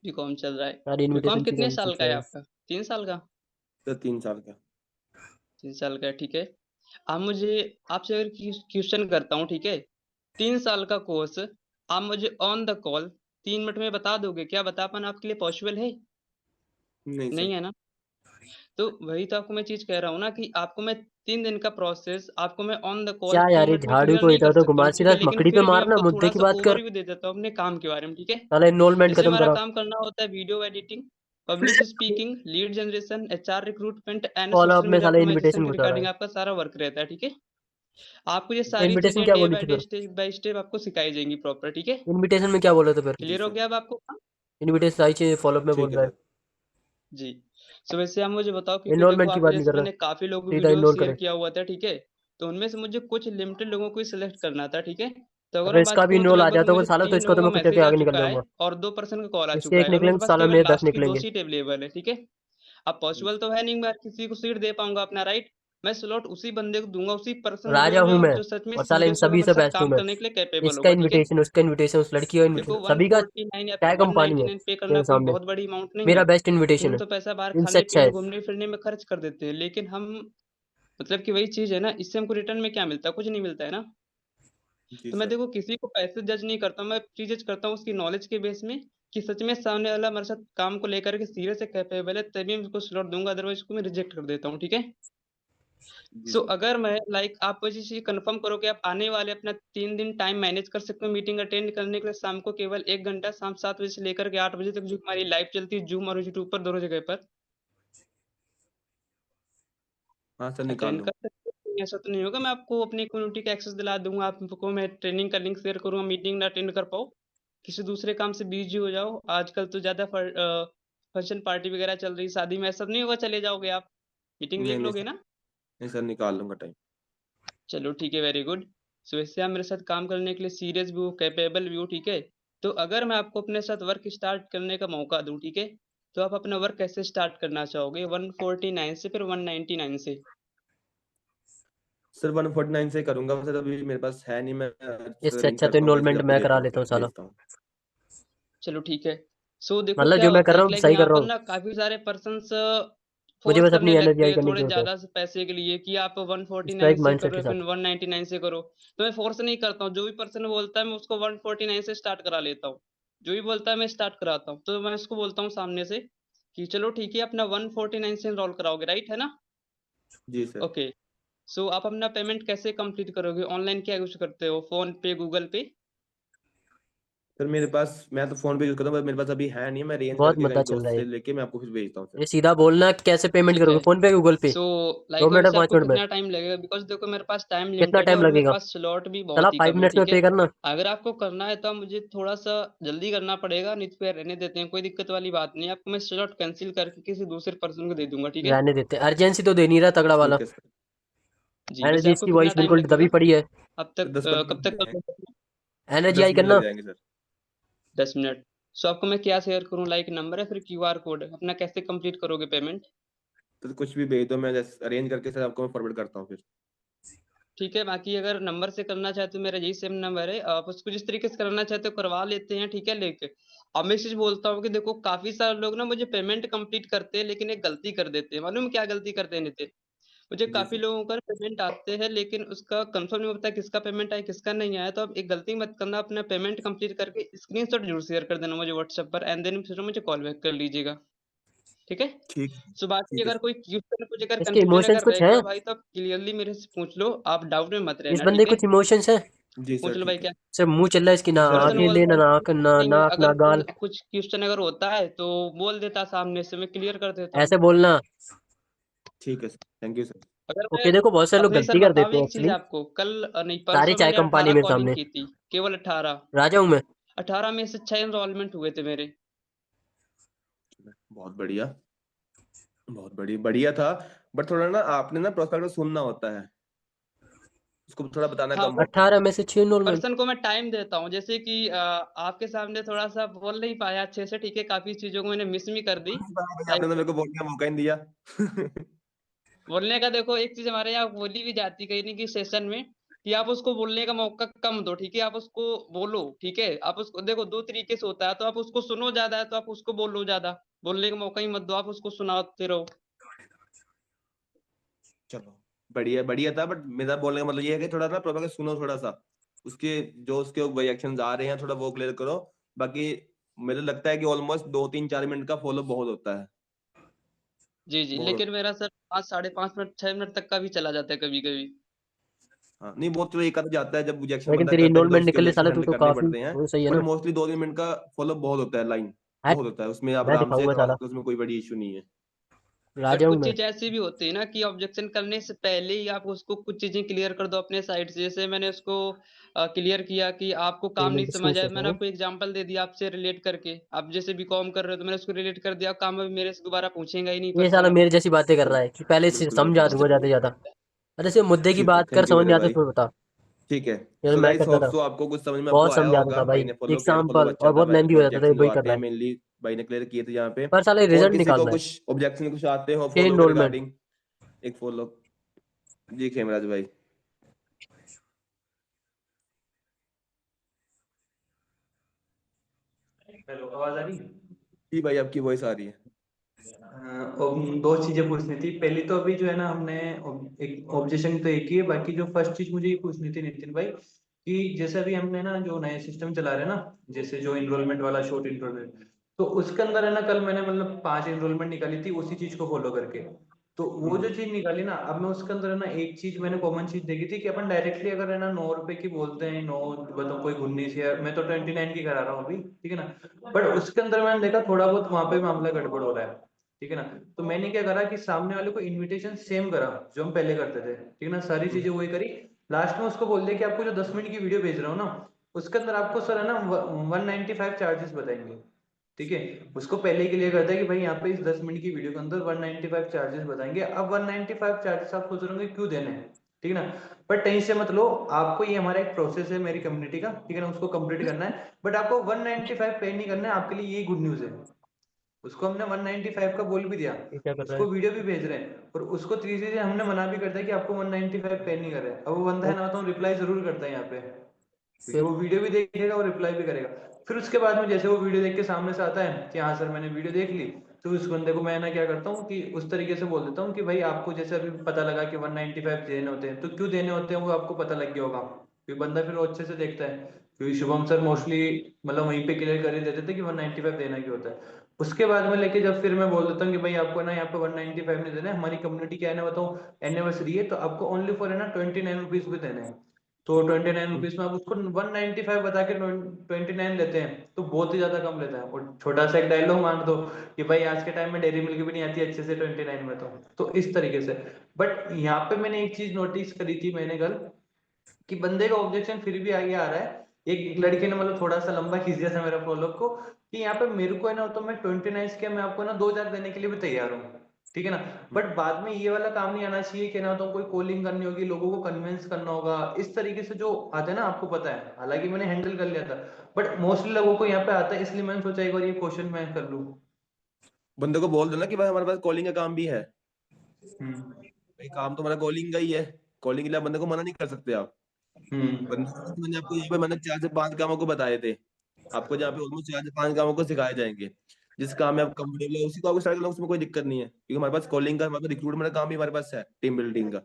बीकॉम चल रहा है। यार बीकॉम इनविटेशन की कितने कैंसिल साल का है है। आपका? 3 साल का? सर 3 साल का। 3 साल का है, ठीक है। आप मुझे आपसे अगर क्वेश्चन करता हूँ, ठीक है, 3 साल का कोर्स आप मुझे ऑन द कॉल 3 मिनट में बता दोगे, क्या बता पाना आपके लिए पॉसिबल है? नहीं नहीं सर। है ना? तो वही तो आपको मैं चीज़ कह रहा हूँ ना कि आपको मैं 3 दिन का प्रोसेस आपको मैं ऑन द कॉल क्या 3 यार ये मिनट में झाड़ू क्लियर को नहीं इधर कर उधर सकता घुमा हूँ, ठीक सीधा है? लेकिन मकड़ी पे फिर भी मारना, आपको मुद्दे की थोड़ा-सा बात कर। ओवरव्यू दे देता हूँ अपने काम के बारे में, ठीक है? साला इनरोलमेंट जैसे खत्म हमारा करो। काम करना होता है video editing, public speaking, lead generation, HR recruitment and follow up social में मीडिया साला ऑप्टिमाइजेशन इनविटेशन के घुसा रहा रिगार्डिंग है। आपका सारा वर्क रहता है, ठीक है? आपको ये तो सारी इनविटेशन चीज़ें क्या डे बोली बाय थी डे, फिर? स्टेप बाय स्टेप आपको सिखाई जाएँगी प्रॉपर, ठीक है? इनविटेशन में क्या बोला था फिर? जी क्लियर हो सर। गया अब आपको? इनविटेशन आई चाहिए, फॉलो अप में बोल ठीक है रहा है। सर। जी। सो वैसे आप मुझे बताओ, क्योंकि देखो इनरोलमेंट की आपके बात नहीं जैसे कर रहा, मैंने काफ़ी लोगों को सीधा वीडियो इनरोल शेयर करे। किया हुआ था, ठीक है? तो उनमें से मुझे कुछ लिमिटेड लोगों को ही सिलेक्ट करना था, ठीक है? तो अगर अगर मैं इसका बात भी करूँ तो इनरोल आ लगभग जाता होगा मेरे साला, तो 3 इसको तो लोगों मैं का कुत्ते के मैसेज आ आगे निकल चुका है जाऊंगा। और 2 पर्सन का कॉल आ इसके चुका एक है और मेरे निकलेंगे पास साला, केवल मेरे 10 लास्ट की 2 निकलेंगे। सीट अवेलेबल है, ठीक है? अब जी पॉसिबल सर। तो है नहीं मैं किसी को सीट दे पाऊँगा अपना, राइट? मैं स्लॉट उसी बंदे को दूँगा, उसी पर्सन को राजा हूँ दूँगा मैं, जो सच में और साला इन सीरियस होगा, सभी मेरे से साथ बेस्ट हूँ काम मैं। करने के लिए कैपेबल इसका होगा, ठीक है? इनविटेशन, उसका इनविटेशन, उस लड़की का देखो इनविटेशन, सभी का 149 या क्या फिर कंपानी है 199 पे करना तेरे कोई सामने? बहुत बड़ी अमाउंट नहीं मेरा है, बेस्ट कि इनविटेशन हम है, तो पैसा बाहर इनसे अच्छा खाने-पीने, है। घूमने-फिरने में खर्च कर देते हैं, लेकिन हम मतलब कि वही चीज़ है ना, इससे हमको रिटर्न में क्या मिलता है? कुछ नहीं मिलता है ना। जी तो मैं सर। देखो किसी को पैसे जज नहीं करता हूँ, मैं चीज़ जज करता हूँ उसकी नॉलेज के बेस में कि सच में सामने वाला मेरे साथ काम को लेकर के सीरियस है, कैपेबल है, तभी मैं उसको स्लॉट दूँगा, अदरवाइज़ उसको मैं रिजेक्ट कर देता हूँ, ठीक है? जी सो सर। अगर मैं लाइक आप मुझे चीज़ कन्फर्म करो कि आप आने वाले अपना 3 दिन टाइम मैनेज कर सकते हो मीटिंग अटेंड करने के लिए, शाम को केवल 1 घंटा शाम 7 बजे से लेकर के 8 बजे तक जो हमारी लाइव चलती है ज़ूम और यूट्यूब पर दोनों जगह पर। हाँ सर, निकाल अटेंड कर लूँगा। सकते हो, ऐसा तो नहीं होगा मैं आपको अपनी कम्युनिटी का एक्सेस दिला दूँगा, आपको मैं ट्रेनिंग का लिंक शेयर करूँगा, मीटिंग ना अटेंड कर पाओ, किसी दूसरे काम से बिज़ी हो जाओ। आजकल तो ज़्यादा फंक्शन पार्टी वगैरह चल रही है, शादी में ऐसा तो नहीं होगा चले जाओगे आप? मीटिंग नहीं, देख नहीं लोगे सर। ना? नहीं सर, निकाल लूँगा टाइम। चलो ठीक है, वेरी गुड। सो वैसे आप मेरे साथ काम करने के लिए सीरियस भी हो, कैपेबल भी हो, ठीक है? तो अगर मैं आपको अपने साथ वर्क स्टार्ट करने का मौका दूँ, ठीक है? तो आप अपना वर्क कैसे स्टार्ट करना चाहोगे? 149 से फिर 199 से? सर 149 से करूँगा, सर अभी मेरे पास है नहीं, मैं सर इससे अरेंज अच्छा तो करता हूँ, पैसे इनरोलमेंट आपको मैं देता करा हूँ, लेता सर हूँ साला। भेजता हूँ। चलो ठीक है। सो देखो मतलब क्या जो मैं कर होता रहा है हूँ कि लाइक सही कर यहाँ रहा पर हूँ, ना काफ़ी सारे पर्सन्स मुझे फ़ोर्स बस करने अपनी लगते एनर्जी हैं करने थोड़े की जरूरत है, ज़्यादा से पैसे के लिए कि आप इसका 149 एक से माइंडसेट करो के या फिर साथ। 199 से करो। तो मैं फ़ोर्स नहीं करता हूँ, जो भी पर्सन बोलता है मैं उसको 149 से स्टार्ट करा लेता हूँ। जो भी बोलता है मैं स्टार्ट कराता हूँ। तो मैं उसको बोलता हूँ सामने से कि चलो ठीक है अपना 149 से एनरोल कराओगे, राइट है ना? जी सर। ओके। सो आप अपना पेमेंट कैसे कंप्लीट करोगे? ऑनलाइन क्या यूज़ करते हो? फ़ोन पे, गूगल पे? सर मेरे पास, मैं तो फ़ोन पे यूज़ करता हूँ, पर मेरे पास अभी है नहीं, मैं अरेंज बहुत करके मुद्दा कहीं चल रहा दोस्त है से लेके मैं आपको फिर भेजता हूँ सर। ये, सीधा बोलना कि कैसे पेमेंट ठीक है। करोगे, फोन पे गूगल पे? सो 2 लाइक मिनट और वैसे 5 आपको मिनट में? कितना टाइम लगेगा? बिकॉज़ देखो मेरे पास टाइम कितना लिमिटेड है टाइम और मेरे लगेगा? पास स्लॉट भी साला बहुत ही 5 कम है, मिनट्स में ठीक पे है? करना। अगर आपको करना है तो आप मुझे थोड़ा-सा जल्दी करना पड़ेगा, नहीं तो फिर रहने देते हैं, कोई दिक्कत वाली बात नहीं है। आपको मैं स्लॉट कैंसल करके किसी दूसरे पर्सन को दे दूँगा, ठीक है? रहने देते, अर्जेंसी तो दे नहीं रहा तगड़ा वाला। ठीक है सर। जी, वैसे एनर्जी आपको इसकी कितना वॉइस टाइम बिल्कुल दबी लगेगा? पड़ी है। अब सर तक 10-15 कब मिनट तक लग कर जाएँगे। दोगे? एनर्जी 10 आई मिनट करना। लग जाएँगे सर। 10 मिनट। सो आपको मैं क्या शेयर करूँ, लाइक नंबर या फिर क्यूआर कोड? अपना कैसे कंप्लीट करोगे पेमेंट? सर कुछ भी भेज दो, मैं जैसे अरेंज करके सर आपको मैं फॉरवर्ड करता हूँ फिर। ठीक है, बाकी अगर नंबर से करना चाहते हो मेरा यही सेम नंबर है, आप उसको जिस तरीके से करना चाहते हो करवा लेते हैं, ठीक है, लेके। अब मैं एक चीज़ बोलता हूँ कि देखो काफ़ी सारे लोग ना मुझे पेमेंट कंप्लीट करते हैं लेकिन एक गलती कर देते हैं, मालूम है क्या गलती करते हैं नितिन? मुझे जी काफ़ी सर। लोगों का पेमेंट आते हैं लेकिन उसका कंफर्म नहीं होता किसका पेमेंट आया, किसका नहीं आया, तो आप एक गलती मत करना, अपना पेमेंट कंप्लीट करके स्क्रीनशॉट ज़रूर शेयर कर देना मुझे व्हाट्सएप पर एंड देन फिर मुझे कॉल बैक कर लीजिएगा, ठीक है? ठीक सो बाकी ठीक है अगर सर। कोई क्वेश्चन कुछ अगर इसके कन्फ्यूजन इमोशंस अगर रह कुछ हैं? गया भाई तो आप क्लियरली मेरे से पूछ लो, आप डाउट में मत इस रहना, बंदे ठीक है? कुछ इमोशंस है? जी पूछ सर, लो भाई ठीक है। क्या सिर्फ मुंह चल रहा है इसकी, ना सर पर्सन अभी आंखें ले, बोलता ना है नाक, ना नहीं मैं नाक, ना अगर गाल। कुछ क्वेश्चन अगर होता है तो बोल देता सामने से, मैं क्लियर कर देता हूँ। ऐसे बोलना। ठीक है सर, थैंक यू सर। अगर मैं ओके, देखो बहुत सारे लोग अपने सर गलती कर बताऊँ देते हैं एक चीज़ एक्चुअली। आपको, कल नहीं सारी परसों चाय मैंने कंपनी 18 मेरे कॉलिंग सामने। की थी, केवल 18। राजा हूँ मैं। 18 में से 6 एनरोलमेंट हुए थे मेरे। बहुत बढ़िया, बहुत बढ़िया था, बट थोड़ा ना आपने ना प्रोस्पेक्टस सुनना होता है, उसको थोड़ा बताना हाँ, कम होता है। 18 में से 6 इनरोलमेंट। पर्सन को मैं टाइम देता हूँ, जैसे कि आपके सामने थोड़ा-सा बोल नहीं पाया अच्छे से, ठीक है, काफ़ी चीज़ों को मैंने मिस भी कर दी। आपने तो लाइक मेरे को बोलने का मौका ही नहीं दिया। बोलने का देखो एक चीज़ हमारे यहाँ बोली भी जाती है कहीं न कहीं सेशन में कि आप उसको बोलने का मौका कम दो, ठीक है? आप उसको बोलो, ठीक है? आप उसको देखो 2 तरीके से होता है, तो आप उसको सुनो ज़्यादा, तो आप उसको बोलो ज़्यादा। बोलने का मौका ही मत दो, आप उसको सुनाते रहो। चलो, बढ़िया बढ़िया था, बट मेरा बोलने का मतलब ये है कि थोड़ा ना प्रोपेगेंडा सुनो थोड़ा सा। उसके जो उसके रिएक्शंस आ रहे हैं थोड़ा वो क्लियर करो। बाकी मुझे लगता है कि ऑलमोस्ट 2-3-4 मिनट का फॉलो बहुत होता है। जी, जी। बहुत लेकिन मेरा सर 5 साढ़े 5 मिनट 6 मिनट तक का भी चला जाता है कभी-कभी। हाँ नहीं वो तो एक आधा जाता है जब रिजेक्शन लेकिन बंदा तेरी करता है तो इनरोलमेंट उसके निकल ली ऑब्जेक्शन साला, तू हैंडल तो करने काफी पड़ते हैं। वो सही है बट ना। मोस्टली 2-3 मिनट का फॉलो बहुत होता है, लाइन हट, बहुत होता है, उसमें आप मैं आराम से दिखाऊंगा करवा साला, सकते हो, उसमें कोई बड़ी इशू नहीं है। बट राजा हूँ कुछ मैं। चीज़ ऐसी भी होती है ना कि ऑब्जेक्शन करने से पहले ही आप उसको कुछ चीज़ें क्लियर कर दो अपने साइड से। जैसे मैंने उसको क्लियर किया कि आपको काम नहीं समझ आया, मैंने आपको एग्जांपल दे दिया आपसे रिलेट करके। आप जैसे बीकॉम कर रहे हो तो मैंने उसको रिलेट कर दिया, काम अभी मेरे से दोबारा पूछेगा ही नहीं ये साला पर्सन अब। मेरी जैसी बातें कर रहा है कि पहले से बिल्कुल समझा बिल्कुल। दूंगा ज्यादा ज्यादा। अरे सिर्फ मुद्दे की बात कर, थैंक यू समझ मेरे नहीं आता भाई। फिर बता। ठीक है। ये सो मैं गाइस करता होप था, सो आपको कुछ समझ में आपको बहुत आया समझाता होगा। था भाई भाई, ने फॉलो किया, फॉलो एग्जाम्पल, अच्छा और था बहुत भाई, लेंदी जो हो जाता था, ये ऑब्जेक्शन जो वही कर आते रहा हैं है। मेनली भाई ने क्लियर किए थे यहाँ पे। पर साले और रिजल्ट किसी को निकालना है। कुछ ऑब्जेक्शन कुछ आते हो तेरी फॉलो के इनरोलमेंट। रिगार्डिंग एक फॉलो। जी खेमराज भाई। हेलो, आवाज आ रही है? जी भाई आपकी वॉइस आ रही है। दो चीजें पूछनी थी। पहली तो अभी जो है ना, हमने एक ऑब्जेक्शन तो एक ही है, बाकी जो फर्स्ट चीज मुझे ये पूछनी थी नितिन भाई, कि जैसे अभी हमने ना जो नया सिस्टम चला रहे हैं ना, जैसे जो इनरोलमेंट वाला शॉर्ट इनरोलमेंट, तो उसके अंदर है ना, कल मैंने मतलब 5 इनरोलमेंट निकाली थी उसी चीज को फॉलो करके। तो वो जो चीज निकाली ना, अब मैं उसके अंदर है ना, एक चीज मैंने कॉमन चीज देखी थी कि अपन डायरेक्टली अगर है ना 9 रुपए की बोलते हैं, 9 बताओ कोई 19 या मैं तो 29 की करा रहा हूँ अभी, ठीक है ना। बट उसके अंदर मैंने देखा थोड़ा बहुत वहां पे मामला गड़बड़ हो रहा है, ठीक है ना। तो मैंने क्या करा कि सामने वाले को इनविटेशन सेम करा जो हम पहले करते थे, ठीक है ना, सारी चीजें वही करी। लास्ट में उसको बोल दिया कि आपको जो 10 मिनट की वीडियो भेज रहा हूँ ना, उसके अंदर आपको सर है ना 195 चार्जेस बताएंगे, ठीक है। उसको पहले ही क्लियर करता है कि भाई यहाँ पे इस 10 मिनट की वीडियो के अंदर 195 चार्जेस बताएंगे। अब 195 चार्जेस आप सोच रहे होंगे क्यों देने हैं, ठीक है ना। बट टेंशन मत लो, आपको ये हमारा एक प्रोसेस है मेरी कम्युनिटी का, ठीक है ना, उसको कंप्लीट करना है। बट आपको 195 पे नहीं करना है, आपके लिए यही गुड न्यूज है। उसको हमने 195 का बोल भी दिया, ये क्या कर रहा उसको है? वीडियो भी भेज रहे हैं, और उसको तीसरी से हमने मना भी करता है कि आपको 195 पे नहीं कर रहे हैं। अब वो बंदा है ना, तो रिप्लाई जरूर करता है यहाँ पे, क्योंकि फिर वो वीडियो भी देखेगा और रिप्लाई भी करेगा। फिर उसके बाद में जैसे वो वीडियो देख के सामने से आता है कि हाँ सर मैंने वीडियो देख ली, तो उस बंदे को मैं ना क्या करता हूँ कि उस तरीके से बोल देता हूँ कि भाई आपको जैसे अभी पता लगा कि 195 देने होते हैं, तो क्यों देने होते हैं वो आपको पता लग गया होगा, क्योंकि बंदा फिर वो अच्छे से देखता है। क्योंकि शुभम सर मोस्टली मतलब वहीं पे क्लियर कर ही देते थे कि 195 देना क्यों होता है। उसके बाद में लेके जब फिर मैं बोल देता हूँ कि भाई आपको ना यहाँ पे 195 नहीं देना है, हमारी कम्युनिटी क्या है ना बताऊँ, एनिवर्सरी है, तो आपको ओनली फॉर है ना 29 रुपीज भी देने हैं। तो 29 रुपीज में आप उसको 195 बता के 29 लेते हैं, तो बहुत ही ज्यादा कम लेता है। और छोटा सा एक डायलॉग मार दो कि भाई आज के टाइम में डेयरी मिल्क भी नहीं आती अच्छे से 29 में, तो इस तरीके से। बट यहाँ पे मैंने एक चीज नोटिस करी थी मैंने कल, कि बंदे का ऑब्जेक्शन फिर भी आगे आ रहा है। एक लड़के ने मतलब थोड़ा सा लंबा खींच दिया था मेरा फॉलोअप को, कि यहाँ पे मेरे को है ना, तो मैं 29 के मैं आपको ना 2000 देने के लिए भी तैयार हूँ, ठीक है ना। बट बाद में ये वाला काम नहीं आना चाहिए कि ना तो कोई कॉलिंग करनी होगी, लोगों को कन्विंस करना होगा, इस तरीके से जो आते हैं ना, आपको पता है, हालांकि मैंने हैंडल कर लिया था, बट मोस्टली लोगों को यहाँ पे आता है, इसलिए मैंने सोचा एक बार ये क्वेश्चन मैं कर लूँ। बंदे को बोल दो ना कि भाई हमारे पास कॉलिंग का काम भी है। हम्म। भाई काम तो हमारा कॉलिंग का ही है, कॉलिंग के लिए आप बंदे को मना नहीं कर सकते आप। हम्म। बंदे को मैंने आपको यही पे मैंने 4 से 5 कामों को बताए थे, आपको जहाँ पे ऑलमोस्ट 4 से 5 कामों को सिखाए जाएंगे। जिस काम में आप कंफर्टेबल है उसी को आपको स्टार्ट करना, उसमें कोई दिक्कत नहीं है, क्योंकि हमारे पास कॉलिंग का, हमारे पास रिक्रूटमेंट का काम भी हमारे पास है, टीम बिल्डिंग का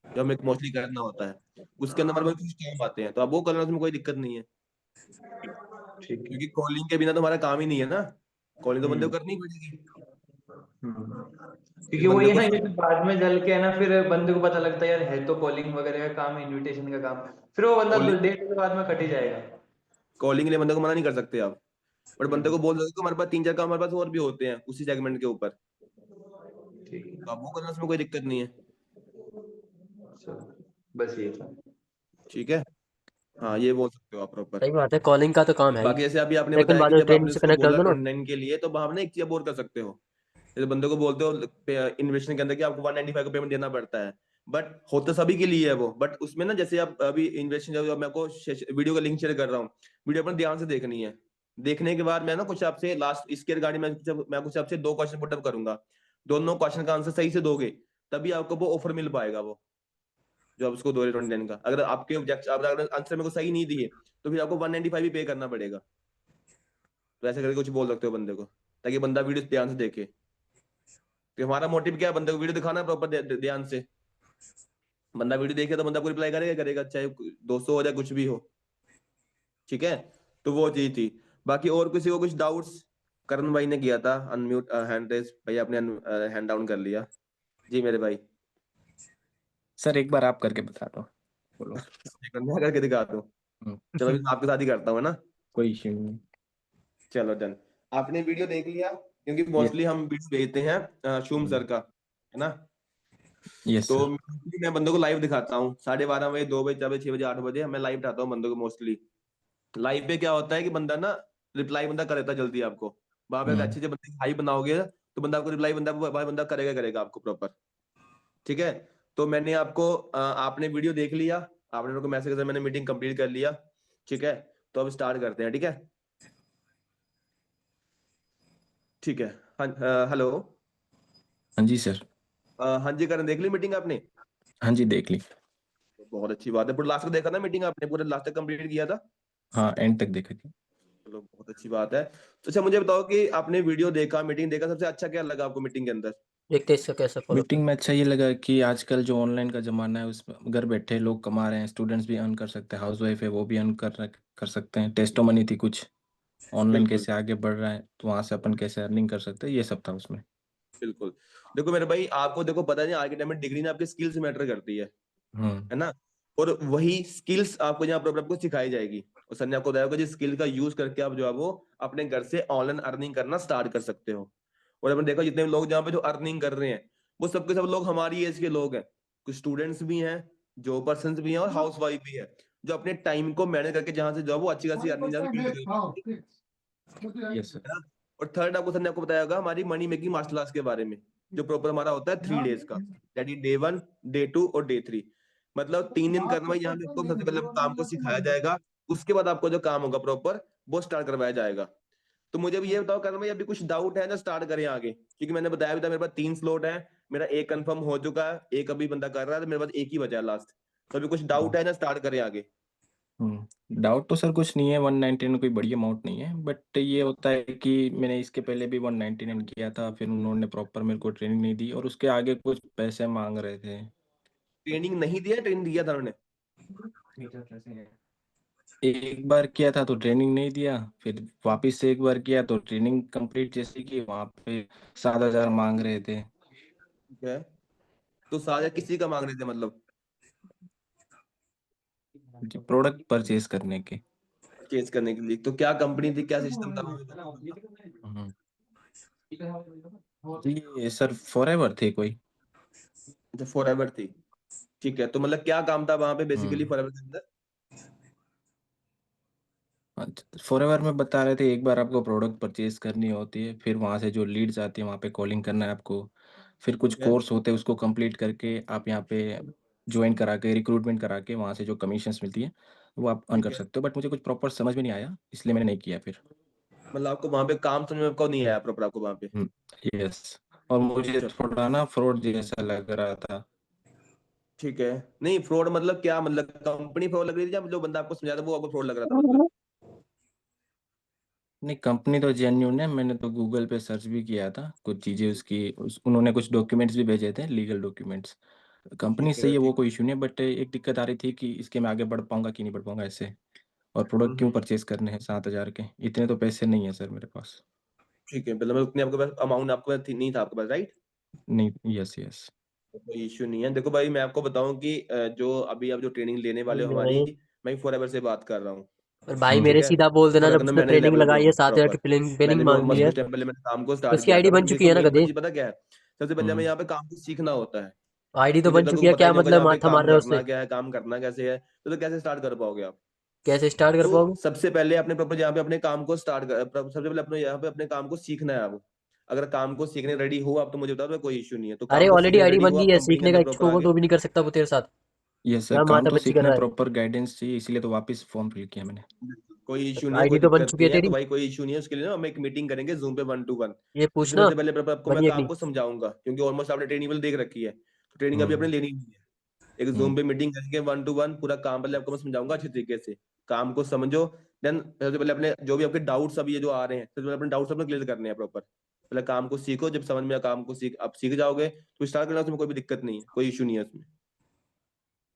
जो हमें मोस्टली करना होता है। उसके अंदर हमारे पास कुछ काम आते हैं, तो आप वो करना, उसमें कोई दिक्कत नहीं है। ठीक है। क्योंकि कॉलिंग के बिना तो हमारा काम ही नहीं है ना, कॉलिंग तो बंदे को हम्म। करनी ही पड़ेगी। फिर क्योंकि वो बंदे ये को ना, ये बाद में जल के है ना, फिर बंदे को पता लगता है यार है तो कॉलिंग वगैरह का काम, इनविटेशन का काम, फिर वो बंदा कॉलिंग, डेट के बाद में कट ही जाएगा। कॉलिंग के लिए बंदे को मना नहीं कर सकते आप। बट बंदे हम्म। को बोल सकते हो कि हमारे पास 3-4 काम हमारे पास और भी होते हैं उसी सेगमेंट के ऊपर, ठीक तो है। आप वो करना, उसमें कोई दिक्कत नहीं है। चलो, बस ये था। ठीक है। हाँ ये बोल सकते हो आप प्रॉपर। सही बात है, कॉलिंग का तो काम है ही। बाकी जैसे अभी आपने लेकिन बताया बाद कि में जब ट्रेनिंग आपने से उसको कनेक्ट कर बोला दो ना। 29 के लिए, तो वहां आपने एक चीज और कर सकते हो। जैसे बंदे को बोलते हो इन्वेस्टमेंट के अंदर कि आपको 195 का पेमेंट देना पड़ता है, बट होता सभी के लिए है वो। बट उसमें ना जैसे आप अभी इन्वेस्टमेंट, जब मैं आपको वीडियो का लिंक शेयर कर रहा हूँ, वीडियो अपने ध्यान से देखनी है। देखने के बाद मैं ना कुछ आपसे लास्ट इसके रिगार्डिंग मैं कुछ आपसे 2 क्वेश्चन पुटअप करूंगा। दोनों क्वेश्चन का आंसर सही से दोगे तभी आपको वो ऑफर मिल पाएगा, वो जो आप उसको दो 29 का। अगर आपके अगर आंसर मेरे को सही नहीं दिए तो फिर आपको 195 ही पे करना पड़ेगा। तो ऐसे करके कुछ बोल सकते हो बंदे को, ताकि बंदा वीडियो ध्यान से देखे। तो हमारा मोटिव क्या है, बंदे को वीडियो दिखाना है प्रॉपर ध्यान से। बंदा वीडियो देखे तो बंदा को रिप्लाई करेगा करेगा, चाहे 200 हो या कुछ भी हो। ठीक है, तो वो चीज थी। बाकी और किसी को कुछ डाउट्स? करण भाई ने किया था अनम्यूट हैंड रेज, भाई आपने हैंड डाउन कर लिया। जी मेरे भाई। सर एक बार आप करके बता दो। बोलो। मैं करके दिखा दूं? चलो अभी मैं आपके साथ ही करता हूँ, है ना? कोई इश्यू नहीं। चलो डन। आपने वीडियो देख लिया? क्योंकि ये मोस्टली हम वीडियो भेजते हैं शुम सर का, है ना? यस तो सर। मैं बंदों को लाइव दिखाता हूँ 12:30 बजे, 2 बजे, 4 बजे, 6 बजे, 8 बजे मैं लाइव उठाता हूँ बंदों को मोस्टली। लाइव पे क्या होता है कि बंदा ना रिप्लाई बंदा कर देता है जल्दी आपको। वहां पे अगर अच्छे से बंदे हाई बनाओगे तो बंदा आपको रिप्लाई बंदा करेगा करेगा आपको प्रॉपर। ठीक है, तो मैंने आपको आपने वीडियो देख लिया, आपने मेरे को मैसेज कर, मैंने मीटिंग कंप्लीट कर लिया। ठीक है, तो अब स्टार्ट करते हैं। ठीक है, ठीक है। हाँ, हेलो। हाँ जी सर। हाँ जी करण, देख ली मीटिंग आपने? हाँ जी देख ली। बहुत अच्छी बात है। पूरा लास्ट तक देखा ना मीटिंग आपने? पूरा लास्ट तक कंप्लीट किया था? हाँ एंड तक देखा थी। चलो बहुत अच्छी बात है। तो अच्छा मुझे बताओ कि आपने वीडियो देखा, मीटिंग देखा, सबसे अच्छा क्या लगा आपको मीटिंग के अंदर? देखते हैं इसका कैसे फॉलो मीटिंग में अच्छा ये लगा कि आजकल जो ऑनलाइन का जमाना है उसमें घर बैठे लोग कमा रहे हैं, स्टूडेंट्स भी अर्न कर सकते हैं, हाउस वाइफ है वो भी अर्न कर सकते हैं। टेस्टोमनी थी कुछ, ऑनलाइन बिल्कुल कैसे आगे बढ़ रहा है तो वहां से अपन कैसे अर्निंग कर सकते हैं, ये सब था उसमें। बिल्कुल। देखो मेरे भाई, आपको देखो पता नहीं आज के टाइम में डिग्री ने आपकी स्किल्स मैटर करती हम्म। है ना? और वही स्किल्स आपको यहाँ पर आपको सिखाई जाएगी। और सर ने आपको बताया होगा जिस स्किल का यूज करके आप जो है वो अपने घर से ऑनलाइन अर्निंग करना स्टार्ट कर सकते हो। और आपने देखा जितने लोग जहाँ पे जो अर्निंग कर रहे हैं वो सबके सब लोग हमारी एज के लोग हैं। कुछ स्टूडेंट्स भी हैं, जॉब पर्सन भी हैं, और हाउस वाइफ भी है, जो अपने टाइम को मैनेज करके जहाँ से जो है वो अच्छी खासी अर्निंग जहाँ बिल्ड कर। Yes sir. है ना? और थर्ड आपको सर ने आपको बताया होगा हमारी मनी मेकिंग मास्टर क्लास के बारे में, जो प्रॉपर हमारा होता है 3 डेज का, दैट इज डे 1, डे 2 और डे 3। मतलब 3 दिन करना है, यहाँ पे आपको सबसे पहले काम को सिखाया जाएगा, उसके बाद आपको जो काम होगा प्रॉपर वो स्टार्ट करवाया जाएगा। तो मुझे भी ये बताओ करण भाई, अभी कुछ डाउट है ना? स्टार्ट करें आगे? क्योंकि मैंने बताया भी था मेरे पास 3 स्लॉट है, मेरा एक कंफर्म हो चुका है, एक अभी बंदा कर रहा है, तो मेरे पास एक ही बचा है लास्ट। तो अभी कुछ डाउट है ना? स्टार्ट करें आगे? डाउट तो सर कुछ नहीं है, 199 कोई बड़ी अमाउंट नहीं है, बट ये होता है कि मैंने इसके पहले भी 199 किया था, फिर उन्होंने प्रॉपर मेरे को ट्रेनिंग नहीं दी और उसके आगे कुछ पैसे मांग रहे थे। ट्रेनिंग नहीं दिया, ट्रेनिंग दिया था उन्होंने? एक बार किया था तो ट्रेनिंग नहीं दिया, फिर वापस से एक बार किया तो ट्रेनिंग कंप्लीट जैसे कि वहाँ पे 7,000 मांग रहे थे। ठीक है, तो साझा किसी का मांग रहे थे मतलब? प्रोडक्ट परचेज करने के। परचेज करने के लिए? तो क्या कंपनी थी, क्या सिस्टम था वहाँ पे? हम्म। ये सर फॉरएवर थे कोई। अच्छा फॉरएवर थी। ठीक है, तो मतलब क्या काम था वहां पे बेसिकली हम्म। फॉरएवर के अंदर? फॉरएवर में बता रहे थे एक बार आपको प्रोडक्ट परचेज करनी होती है, फिर वहाँ से जो लीड्स आती है वहाँ पे कॉलिंग करना है आपको, फिर कुछ ठीक है। कोर्स होते हैं उसको कंप्लीट करके आप यहाँ पे ज्वाइन करा के रिक्रूटमेंट करा के वहाँ से जो कमीशंस मिलती है वो आप अर्न ठीक कर है, सकते हो, बट मुझे कुछ प्रॉपर समझ में नहीं आया इसलिए मैंने नहीं किया फिर। मतलब आपको वहां पे काम समझ में आपको नहीं आया प्रॉपर आपको वहां पे? यस। और मुझे अच्छा थोड़ा ना फ्रॉड जैसा लग रहा था। ठीक है। नहीं फ्रॉड मतलब क्या? मतलब कंपनी फ्रॉड लग रही थी या जो बंदा आपको समझा था वो आपको फ्रॉड लग रहा था मतलब? नहीं कंपनी तो जेन्यून है, मैंने तो गूगल पे सर्च भी किया था कुछ चीज़ें उसकी उन्होंने कुछ डॉक्यूमेंट्स भी भेजे थे, लीगल डॉक्यूमेंट्स। कंपनी ठीक सही है है, वो ठीक। कोई इशू नहीं है, बट एक दिक्कत आ रही थी कि इसके मैं आगे बढ़ पाऊंगा कि नहीं बढ़ पाऊंगा ऐसे, और प्रोडक्ट क्यों हम्म। परचेज करने हैं 7,000 के, इतने तो पैसे नहीं है सर मेरे पास। ठीक है, मतलब उतनी आपके पास अमाउंट आपके पास नहीं था आपके पास, राइट? नहीं। Yes yes. कोई इश्यू नहीं है। देखो भाई मैं आपको बताऊं कि जो अभी आप जो ट्रेनिंग लेने वाले हो नहीं। हमारी, मैं फॉरएवर से बात कर रहा हूँ। और भाई हम्म। ठीक मेरे है, सीधा बोल देना, पूरा जब एकदम उसने मैनेज ट्रेनिंग लेवल पे लगाई हूँ है 7,000 की प्रॉपर। पेनिंग मैंने जो मांग ली मस्त है, उस टाइम पहले मैंने काम को तो स्टार्ट उसकी किया आईडी था, बन बट चुकी है ना मेरे को गधे? चीज पता क्या है? सबसे पहले हमें यहाँ पे काम को सीखना होता है। आईडी तो क्योंकि बन जब तक चुकी तुमको है, पता ही क्या नहीं होगा मतलब यहाँ पे माथा मार काम रहे हो करना उससे? क्या है, काम करना कैसे है, तो कैसे स्टार्ट कर पाओगे आप? कैसे स्टार्ट कर तो पाओगे? सबसे पहले अपने प्रॉपर यहाँ पे अपने काम को स्टार्ट कर, सबसे पहले अपने यहाँ पे अपने काम को सीखना है आप। अगर काम को सीखने रेडी हो आप तो मुझे बता दो, कोई इश्यू नहीं है। तो अरे काम को ऑलरेडी सीखने आईडी रेडी बन हो गई आप है, कंपनी के सीखने का अंदर प्रॉपर इच्छुक हो आगे। तो भी नहीं कर सकता वो तेरे साथ। यस सर, क्या काम माथा तो पच्ची कर सीखना रहा है, है? प्रॉपर गाइडेंस चाहिए, इसीलिए तो वापस फॉर्म फिल किया मैंने। कोई इशू नहीं है, आईडी कोई तो बन दिक्कत चुकी नहीं है है। तो तेरी, भाई कोई इशू नहीं है, उसके लिए ना हम एक मीटिंग करेंगे जूम पे 1 to 1। ये उसमें पूछना सबसे पहले प्रॉपर आपको मैं बनी है कि काम नहीं। को समझाऊंगा, क्योंकि ऑलमोस्ट आपने ट्रेनिंग देख रखी है, तो ट्रेनिंग अभी आपने हम्म। लेनी नहीं है। एक हम्म। जूम पे मीटिंग करके 1 to 1 पूरा काम पहले आपको मैं समझाऊंगा अच्छे तरीके से। काम को समझो, देन सबसे पहले अपने जो भी आपके डाउट्स अभी ये जो आ रहे हैं, सबसे पहले अपने डाउट्स अपने क्लियर करने हैं प्रॉपर। पहले काम को सीखो, जब समझ में काम को सीख आप सीख जाओगे तो स्टार्ट करना, उसमें कोई भी दिक्कत नहीं है, कोई इशू नहीं है उसमें।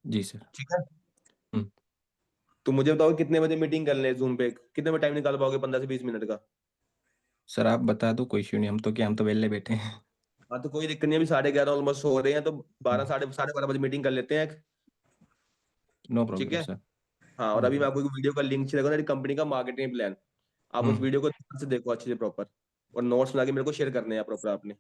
जी सर। ठीक है, हम्म। तो मुझे बताओ कितने बजे मीटिंग कर ले जूम पे, कितने में टाइम निकाल पाओगे 15 से 20 मिनट का? सर आप बता दो, कोई इश्यू नहीं, हम तो वेले बैठे हैं। हाँ तो कोई दिक्कत नहीं, अभी 11:30 ऑलमोस्ट हो रहे हैं, तो 12 साढ़े 12:30 बजे मीटिंग कर लेते हैं, नो ठीक प्रॉब्लम है? सर। हाँ, और अभी मैं आपको वीडियो का लिंक शेयर करूँगा कंपनी का मार्केटिंग प्लान, आप उस वीडियो को ध्यान से देखो अच्छे से प्रॉपर, और नोट्स बना के मेरे को शेयर करने हैं प्रॉपर आपने,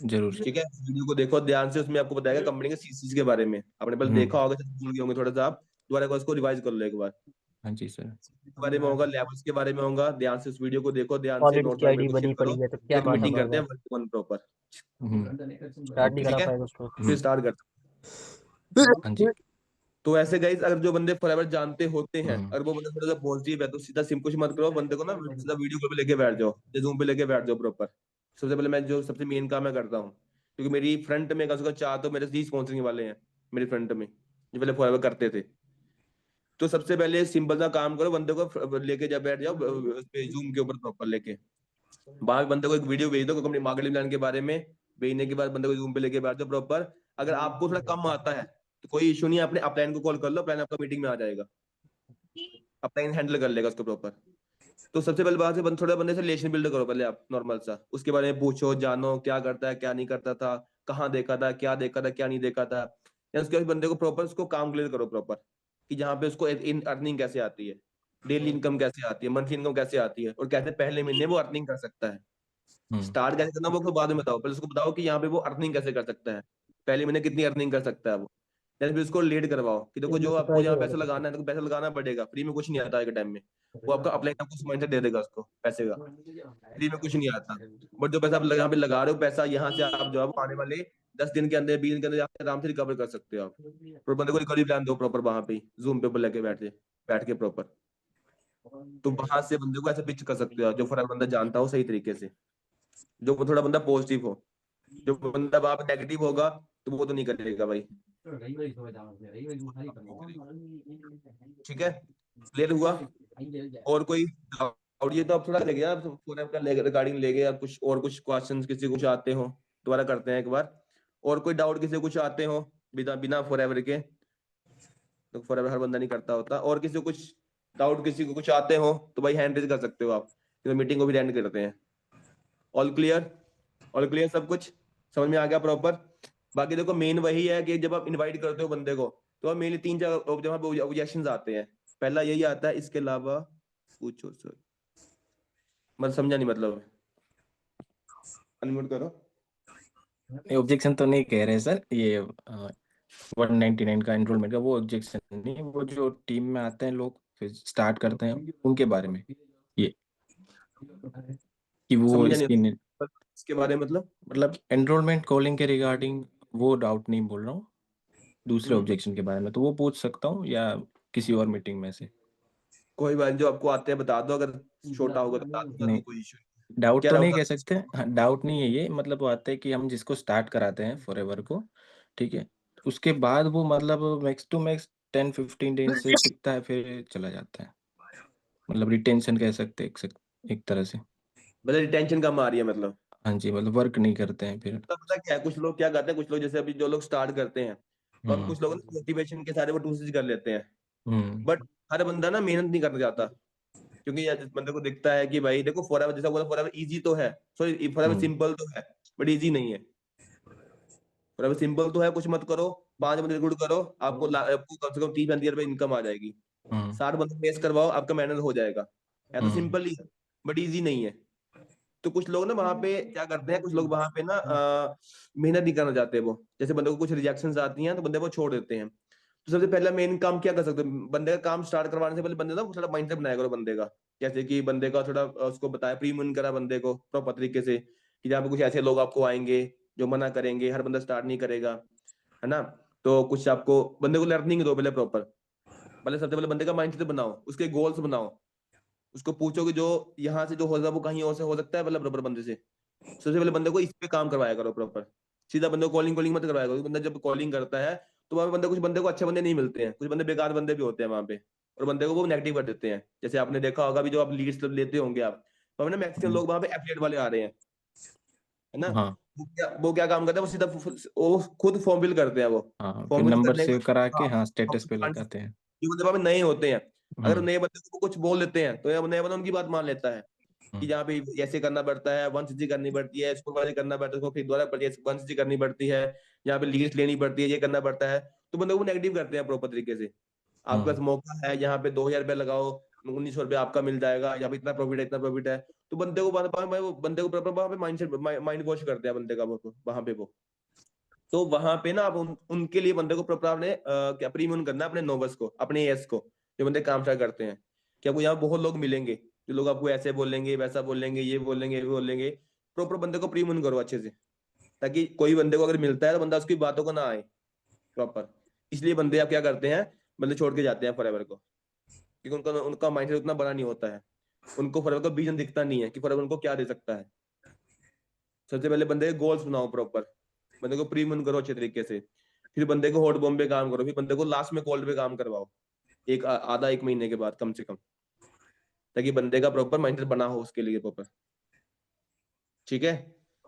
जरूर। ठीक है? वीडियो को देखो ध्यान से, उसमें आपको बताएगा कंपनी के सीसीज के बारे में, आपने पहले देखा होगा, भूल गए होंगे थोड़ा सा, आप दोबारा उसको रिवाइज कर लो एक बार। हाँ जी सर। के बारे में होगा, लेवल्स के बारे में होगा, ध्यान से उस वीडियो को देखो, ध्यान से ऑलरेडी नोट्स उसकी मेरे आईडी को बनी शेयर करो, पड़ी है तो क्या एक मारना मीटिंग करते हैं पाएगा, 1 प्रॉपर, स्टार्ट नहीं ठीक करा है? पाएगा उसको। फिर स्टार्ट करते हाँ जी। तो ऐसे गाइस, अगर जो बंदे फॉरएवर जानते होते हैं, अगर वो बंदा थोड़ा सा पॉजिटिव है, तो सीधा सिम कुछ मत करो, बंदे को ना सीधा वीडियो कॉल पे लेके बैठ जाओ, जूम पे लेके बैठ जाओ प्रॉपर। सबसे पहले मैं जो सबसे मेन काम मैं करता हूँ, क्योंकि मेरी फ्रंट में कम से कम 4 तो मेरे से स्पॉन्सरिंग वाले हैं मेरी फ्रंट में, जो पहले फॉरएवर करते थे। तो सबसे पहले सिंपल सा काम करो, बंदे को लेके जब बैठ जाओ उस पे जूम के ऊपर प्रॉपर लेके, वहां बंदे को एक वीडियो भेज दो कंपनी मार्केटिंग प्लान के बारे में, भेजने के बाद बंदे को जूम पे लेके बैठ जाओ प्रॉपर। अगर आपको थोड़ा कम आता है तो कोई इशू नहीं है, अपने अपलाइन को कॉल कर लो, अपलाइन आपका मीटिंग में आ जाएगा, अपलाइन हैंडल कर लेगा उसको प्रॉपर। तो सबसे पहले बात है थोड़ा बंदे से रिलेशन बिल्ड करो पहले आप, नॉर्मल सा, उसके बारे में पूछो, जानो क्या करता है, क्या नहीं करता था, कहाँ देखा था, क्या देखा था, क्या नहीं देखा था, या उसके बाद बंदे को प्रॉपर उसको काम क्लियर करो प्रॉपर, कि जहाँ पे उसको इन अर्निंग कैसे आती है, डेली इनकम कैसे आती है, मंथली इनकम कैसे आती है, और कैसे पहले महीने वो अर्निंग कर सकता है। स्टार्ट कैसे करना वो उसको बाद में बताओ, पहले उसको बताओ कि यहाँ पे वो अर्निंग कैसे कर सकता है, पहले महीने कितनी अर्निंग कर सकता है वो, फिर उसको लीड करवाओ कि देखो जो आपको यहाँ पैसा लगाना है तो पैसा लगाना पड़ेगा, फ्री में कुछ नहीं आता है टाइम में, वो आपका अपलाइन आपको उस माइंडसेट दे देगा उसको पैसे का, फ्री में कुछ नहीं आता, बट जो पैसा आप यहाँ पे लगा रहे हो पैसा, यहाँ से आप जो है वो आने वाले 10 दिन के अंदर 20 दिन के अंदर आप आराम से रिकवर कर सकते हो आप। और बंदे को रिकवरी प्लान दो प्रॉपर, वहां पे जूम पे लेके बैठ के प्रॉपर, तो वहां से बंदे को ऐसे पिच कर सकते हो जो फॉर बंदा जानता हो सही तरीके से, जो थोड़ा बंदा पॉजिटिव हो, जो बंदा वहां पे नेगेटिव होगा तो वो तो नहीं करेगा भाई, ठीक है? क्लियर हुआ? और कोई डाउट? ये तो आप थोड़ा ले गया रिगार्डिंग ले गए, आप कुछ और कुछ क्वेश्चंस किसी को कुछ आते हो दोबारा करते हैं एक बार, और कोई डाउट किसी को कुछ आते हो बिना बिना फॉरएवर के, तो फॉरएवर हर बंदा नहीं करता होता, और किसी को कुछ डाउट किसी को कुछ आते हो तो भाई हैंड रेज कर सकते हो आप, तो मीटिंग को भी एंड करते हैं। All clear? All clear? सब कुछ समझ में आ गया प्रॉपर? बाकी देखो मेन वही है कि जब आप इनवाइट करते हो बंदे को, तो आप मेनली 3-4 ऑब्जेक्शंस आते हैं, पहला यही आता है, इसके अलावा पूछो सर, मतलब समझा नहीं, मतलब अनम्यूट करो। ऑब्जेक्शन तो नहीं कह रहे सर, ये 199 का एनरोलमेंट का वो ऑब्जेक्शन नहीं, वो जो टीम में आते हैं लोग फिर स्टार्ट करते हैं उनके बारे में, ये कि वो समझा इसकी नहीं इसके बारे में, मतलब एनरोलमेंट कॉलिंग के रिगार्डिंग वो डाउट नहीं बोल रहा हूँ, दूसरे ऑब्जेक्शन के बारे में, तो वो पूछ सकता हूँ या किसी और मीटिंग में से? कोई बात, जो आपको आते हैं बता दो, अगर छोटा होगा तो बता दो, नहीं, कोई इशू डाउट क्या तो डाउट नहीं कह सकते, डाउट नहीं है ये, मतलब वो आता है कि हम जिसको स्टार्ट कराते हैं फॉरएवर को, ठीक है, उसके बाद वो मतलब मैक्स टू मैक्स 10-15 दिन से टिकता है, फिर चला जाता है, मतलब रिटेंशन कह सकते हैं एक तरह से। मतलब रिटेंशन कम आ रही है मतलब? हाँ जी, मतलब वर्क नहीं करते हैं फिर। तो पता क्या है, कुछ लोग क्या करते हैं, कुछ लोग जैसे अभी जो लोग स्टार्ट करते हैं, तो अब कुछ लोग मोटिवेशन के सारे वो टूल्स कर लेते हैं, बट हर बंदा ना मेहनत नहीं करना चाहता, क्योंकि यार जिस बंदे को दिखता है कि भाई देखो फॉरएवर जैसा बोला, फॉरएवर इजी तो है, सॉरी फॉरएवर सिंपल तो है बट इजी नहीं है। फॉरएवर सिंपल तो है, कुछ मत करो, 5 बंदे रिक्रूट करो, आपको कम से कम 30-35 रुपए इनकम आ जाएगी, 60 बंदे फेस करवाओ, आपका मैनेज हो जाएगा, है तो सिंपल ही है बट इजी नहीं है। तो कुछ लोग ना वहां पे क्या करते हैं, कुछ लोग वहां पे ना मेहनत नहीं करना चाहते, वो जैसे बंदे को कुछ रिजेक्शंस आती हैं तो बंदे वो छोड़ देते हैं। तो सबसे पहला मेन काम क्या कर सकते हो, बंदे का काम स्टार्ट करवाने से पहले बंदे ना थोड़ा माइंडसेट बनाया करो बंदे का, जैसे कि बंदे का थोड़ा उसको बताया, प्रीमून करा बंदे को प्रॉपर तरीके से, कि जहाँ पे कुछ ऐसे लोग आपको आएंगे जो मना करेंगे, हर बंदा स्टार्ट नहीं करेगा, है ना? तो कुछ आपको बंदे को लर्निंग दो पहले प्रॉपर, पहले सबसे पहले बंदे का माइंडसेट बनाओ, उसके गोल्स बनाओ, उसको पूछो कि जो यहाँ से जो हो वो कहीं और से हो सकता है, मतलब बराबर बंदे से सबसे पहले बंदे को इस पे काम करवाया करो प्रॉपर, सीधा बंदे को कॉलिंग मत करवाया करो। बंदा जब कॉलिंग करता है तो वहां बंदे कुछ बंदे को अच्छे बंदे नहीं मिलते हैं, कुछ बंदे बेकार बंदे भी होते हैं वहां पे, और बंदे को वो नेगेटिव कर देते हैं। जैसे आपने देखा होगा, अभी जो आप लीड्स लेते होंगे आप, तो ना मैक्सिमम लोग वहां पे एफिलिएट वाले आ रहे हैं, है ना? हाँ वो क्या काम करते हैं, वो सीधा वो खुद फॉर्म फिल करते हैं, वो हाँ, फिर फॉर्म फिल नंबर करने सेव करा के हाँ, हाँ स्टेटस पे लगाते हैं। जो बंदे वहां पे नए होते हैं अगर नए बंदे को कुछ बोल देते हैं तो ये नया बंदा उनकी बात मान लेता है कि यहाँ पे ऐसे करना पड़ता है, 1cc करनी पड़ती है, स्कूल वाले करना पड़ता है, उसको फिर दोबारा पड़ती है, 1cc करनी पड़ती है, यहाँ पे लीज लेनी पड़ती है, ये करना पड़ता है। तो बंदे को नेगेटिव करते हैं प्रॉपर तरीके से। आपके पास मौका है, यहाँ पे 2000 रुपये लगाओ, 1900 रुपये आपका मिल जाएगा, यहाँ पे इतना प्रॉफिट है, इतना प्रॉफिट है। तो बंदे को प्रॉपर वहां पे माइंड वॉश करते हैं बंदे का वहां पे वो। तो वहां पे ना आप उनके लिए बंदे को प्रॉपर आपने क्या प्रीमियम करना है अपने नोवस को, अपने एस को, जो बंदे काम स्टार्ट करते हैं। कि आपको यहाँ बहुत लोग मिलेंगे जो लोग आपको ऐसे बोलेंगे, वैसा बोलेंगे, ये बोलेंगे, ये बोलेंगे। प्रॉपर बंदे को प्रीमियम करो अच्छे से, ताकि कोई बंदे को अगर मिलता है तो बंदा उसकी बातों को ना आए प्रॉपर। इसलिए बंदे आप क्या करते हैं, बंदे छोड़ के जाते हैं फॉरएवर को, क्योंकि उनका उनका माइंडसेट उतना बड़ा नहीं होता है। उनको फॉरएवर का विजन दिखता नहीं है कि फॉरएवर उनको क्या दे सकता है। सबसे पहले बंदे के गोल्स बनाओ प्रॉपर, बंदे को प्रीमियम करो अच्छे तरीके से, फिर बंदे को हॉट बॉम्ब पे काम करो, फिर बंदे को लास्ट में कोल्ड पे काम करवाओ, आधा 1 महीने के बाद कम से कम, ताकि बंदे का प्रॉपर माइंडसेट बना हो उसके लिए प्रॉपर। ठीक है,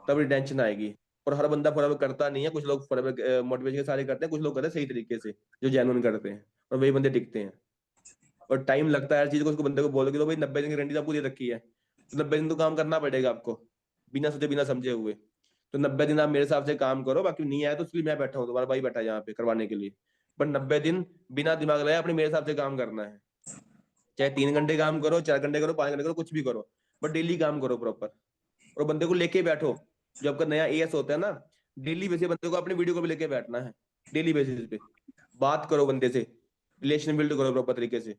तब रिटेंशन आएगी। और हर बंदा फॉरएवर करता नहीं है, कुछ लोग फॉरएवर मोटिवेशन के सारे करते हैं, कुछ लोग करते हैं सही तरीके से, जो जेन्युइन करते हैं, और वही बंदे टिकते हैं। और टाइम लगता है हर चीज को, उसको बंदे को बोलोगे तो भाई 90 दिन की गारंटी आपको दे रखी है, तो 90 दिन तो काम करना पड़ेगा आपको, बिना सोचे बिना समझे हुए। तो 90 दिन आप मेरे हिसाब से काम करो, बाकी नहीं आया तो इसलिए मैं बैठा हूँ, तुम्हारा भाई बैठा है यहाँ पे करवाने के लिए। पर 90 दिन बिना दिमाग लगाए अपने मेरे हिसाब से काम करना है। चाहे 3 घंटे काम करो, 4 घंटे करो, 5 घंटे करो, कुछ भी करो, बट डेली काम करो प्रॉपर। और बंदे को लेके बैठो, जो आपका नया एएस होता है ना, डेली बेसिस बंदे को अपने वीडियो को भी लेके बैठना है, डेली बेसिस पे बात करो बंदे से, रिलेशन बिल्ड करो प्रॉपर तरीके से,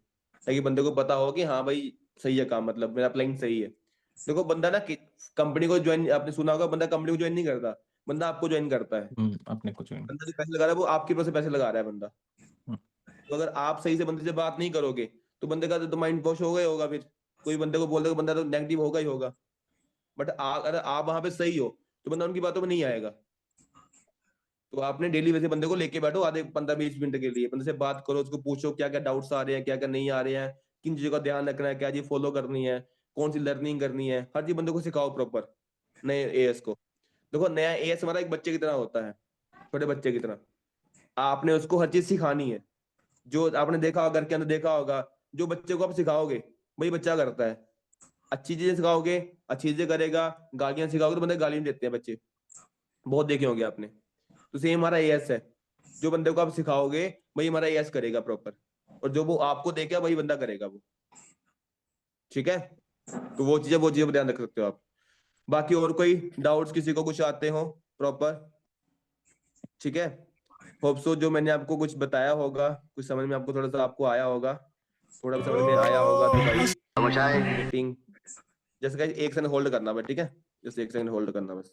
ताकि बंदे को पता हो कि हाँ भाई सही है काम, मतलब मेरा प्लान सही है। देखो बंदा ना कंपनी को ज्वाइन, आपने सुना होगा, बंदा कंपनी को ज्वाइन नहीं करता, बंदा आपको ज्वाइन करता है। अपने को ज्वाइन। बंदा जो पैसे लगा रहा है वो आपकी तरफ से पैसे लगा रहा है बंदा। तो अगर आप सही से बंदे से बात नहीं करोगे तो बंदे का तो माइंड वॉश होगा ही होगा, फिर कोई बंदे को बोल देगा, बंदा तो नेगेटिव होगा ही होगा। बट अगर आप वहां पे सही हो तो बंदा उनकी बातों में नहीं आएगा। तो आपने डेली वैसे बंदे को लेके बैठो, आधे 15-20 मिनट के लिए बंदे से बात करो, उसको पूछो क्या क्या डाउट्स आ रहे हैं, क्या क्या नहीं आ रहे हैं, किन चीजों का ध्यान रखना है, क्या चीज फॉलो करनी है, कौन सी लर्निंग करनी है, हर चीज बंदे को सिखाओ प्रॉपर नए एएस को। देखो नया एएस हमारा एक बच्चे की तरह होता है, छोटे बच्चे की तरह। आपने उसको हर चीज सिखानी है, जो आपने देखा होगा, घर के अंदर देखा होगा, जो बच्चे को आप सिखाओगे वही बच्चा करता है। अच्छी चीजें सिखाओगे, अच्छी चीजें करेगा, गालियां सिखाओगे तो बंदे गालियां देते हैं बच्चे, बहुत देखे होंगे आपने। तो सेम हमारा एएस है, जो बंदे को आप सिखाओगे वही हमारा एएस करेगा प्रॉपर, और जो वो आपको देगा वही बंदा करेगा वो। ठीक है, तो वो चीजें ध्यान रख सकते हो आप। बाकी और कोई डाउट्स किसी को कुछ आते हो प्रॉपर? ठीक है, होप सो जो मैंने आपको कुछ बताया होगा, कुछ समझ में आपको थोड़ा सा आपको आया होगा, थोड़ा समझ में आया होगा तो भाई मीटिंग जैसे गाइस 1 सेकंड होल्ड करना बस, ठीक है, जैसे 1 सेकंड होल्ड करना बस।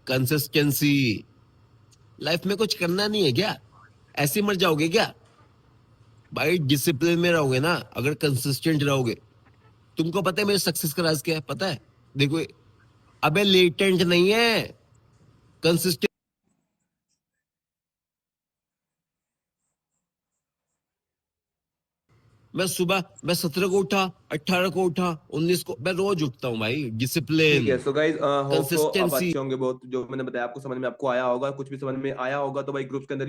कंसिस्टेंसी लाइफ में कुछ करना नहीं है क्या? ऐसे मर जाओगे क्या? भाई डिसिप्लिन में रहोगे ना, अगर कंसिस्टेंट रहोगे। तुमको पता है मेरे सक्सेस का राज क्या है? पता है? देखो, अबे लेटेंट नहीं है, कंसिस्टेंट। मैं 17 को उठा, 18 को उठा, 19 को, मैं रोज उठता हूँ भाई। ठीक डिसिप्लिन, है, सो गाइस होप सो आप कंसिस्टेंसी। अच्छे होंगे बहुत, जो मैंने बताया आपको समझ में आपको आया होगा। कुछ भी समझ में आया होगा तो भाई ग्रुप्स के अंदर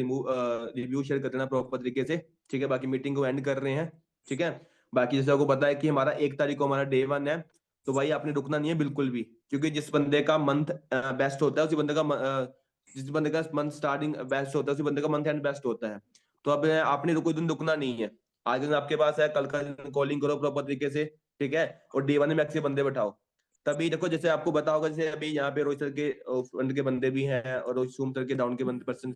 रिव्यू शेयर कर देना प्रॉपर तरीके से। ठीक है, बाकी मीटिंग को एंड कर रहे हैं। ठीक है, बाकी जैसे आपको पता है कि हमारा 1 तारीख को हमारा डे 1 है, तो भाई आपने रुकना नहीं है बिल्कुल भी, क्योंकि जिस बंदे का मंथ बेस्ट होता है उसी बंदे का जिस बंदे का मंथ स्टार्टिंग बेस्ट होता है उसी बंदे का मंथ एंड बेस्ट होता है। तो अब आपने कोई दिन रुकना नहीं है, आज दिन आपके पास है, कल का दिन कॉलिंग करो प्रॉपर तरीके से। ठीक है, और डे 1 में मैक्सिमम बंदे बैठाओ। तभी देखो, जैसे आपको पता होगा, जैसे अभी यहाँ पे रोहित सर के फ्रंट के बंदे भी हैं और रोहित सोम सर के डाउन के बंदे पर्सन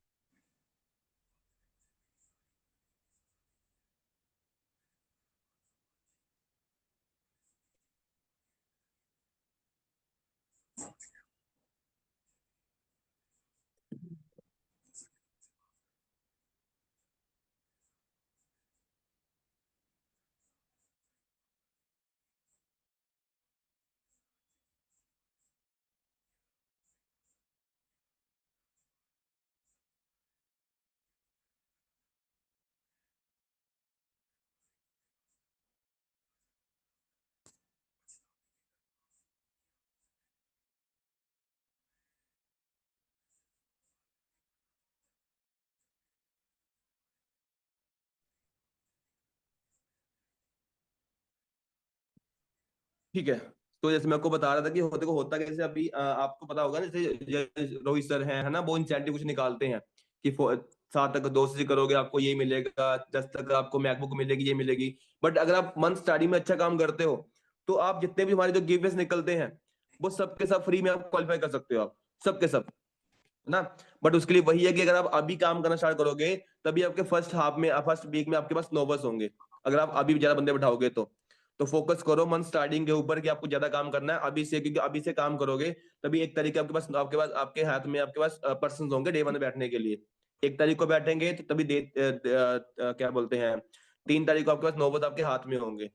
ठीक है। तो जैसे मैं आपको बता रहा था कि होते को होता कैसे, अभी आपको पता होगा ना, जैसे रोहित सर है ना, वो इंसेंटिव कुछ निकालते हैं कि 7 तक 2 से करोगे आपको ये मिलेगा, 10 तक आपको मैकबुक मिलेगी, ये मिलेगी। बट अगर आप मंथ स्टार्टिंग में अच्छा काम करते हो तो आप जितने भी हमारे जो गिवेस निकलते हैं वो सबके सब फ्री में आप क्वालिफाई कर सकते हो, आप सबके सब, है ना। बट उसके लिए वही है कि अगर आप अभी काम करना स्टार्ट करोगे तभी आपके फर्स्ट वीक में आपके पास नोबस होंगे, अगर आप अभी ज्यादा बंदे बैठाओगे तो फोकस करो मंथ स्टार्टिंग के ऊपर कि आपको ज्यादा काम करना है अभी से, क्योंकि अभी से काम करोगे तभी एक तारीख आपके पास आपके हाथ में आपके पास पर्सन होंगे डे 1 में बैठने के लिए। 1 तारीख को बैठेंगे तो तभी क्या बोलते हैं 3 तारीख को आपके पास नौबत आपके हाथ में होंगे।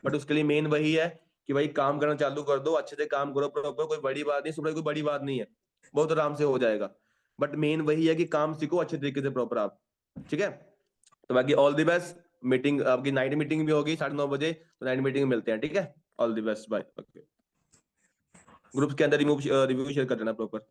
बट उसके लिए मेन वही है कि भाई काम करना चालू कर दो, अच्छे से काम करो प्रॉपर, कोई बड़ी बात नहीं, सुबह कोई बड़ी बात नहीं है, बहुत आराम से हो जाएगा। बट मेन वही है कि काम सीखो अच्छे तरीके से प्रॉपर आप, ठीक है। तो बाकी ऑल द बेस्ट। मीटिंग आपकी नाइट मीटिंग भी होगी 9:30 बजे, तो नाइट मीटिंग में मिलते हैं, ठीक है। All the best, bye. Group के अंदर रिव्यू शेयर कर देना प्रॉपर।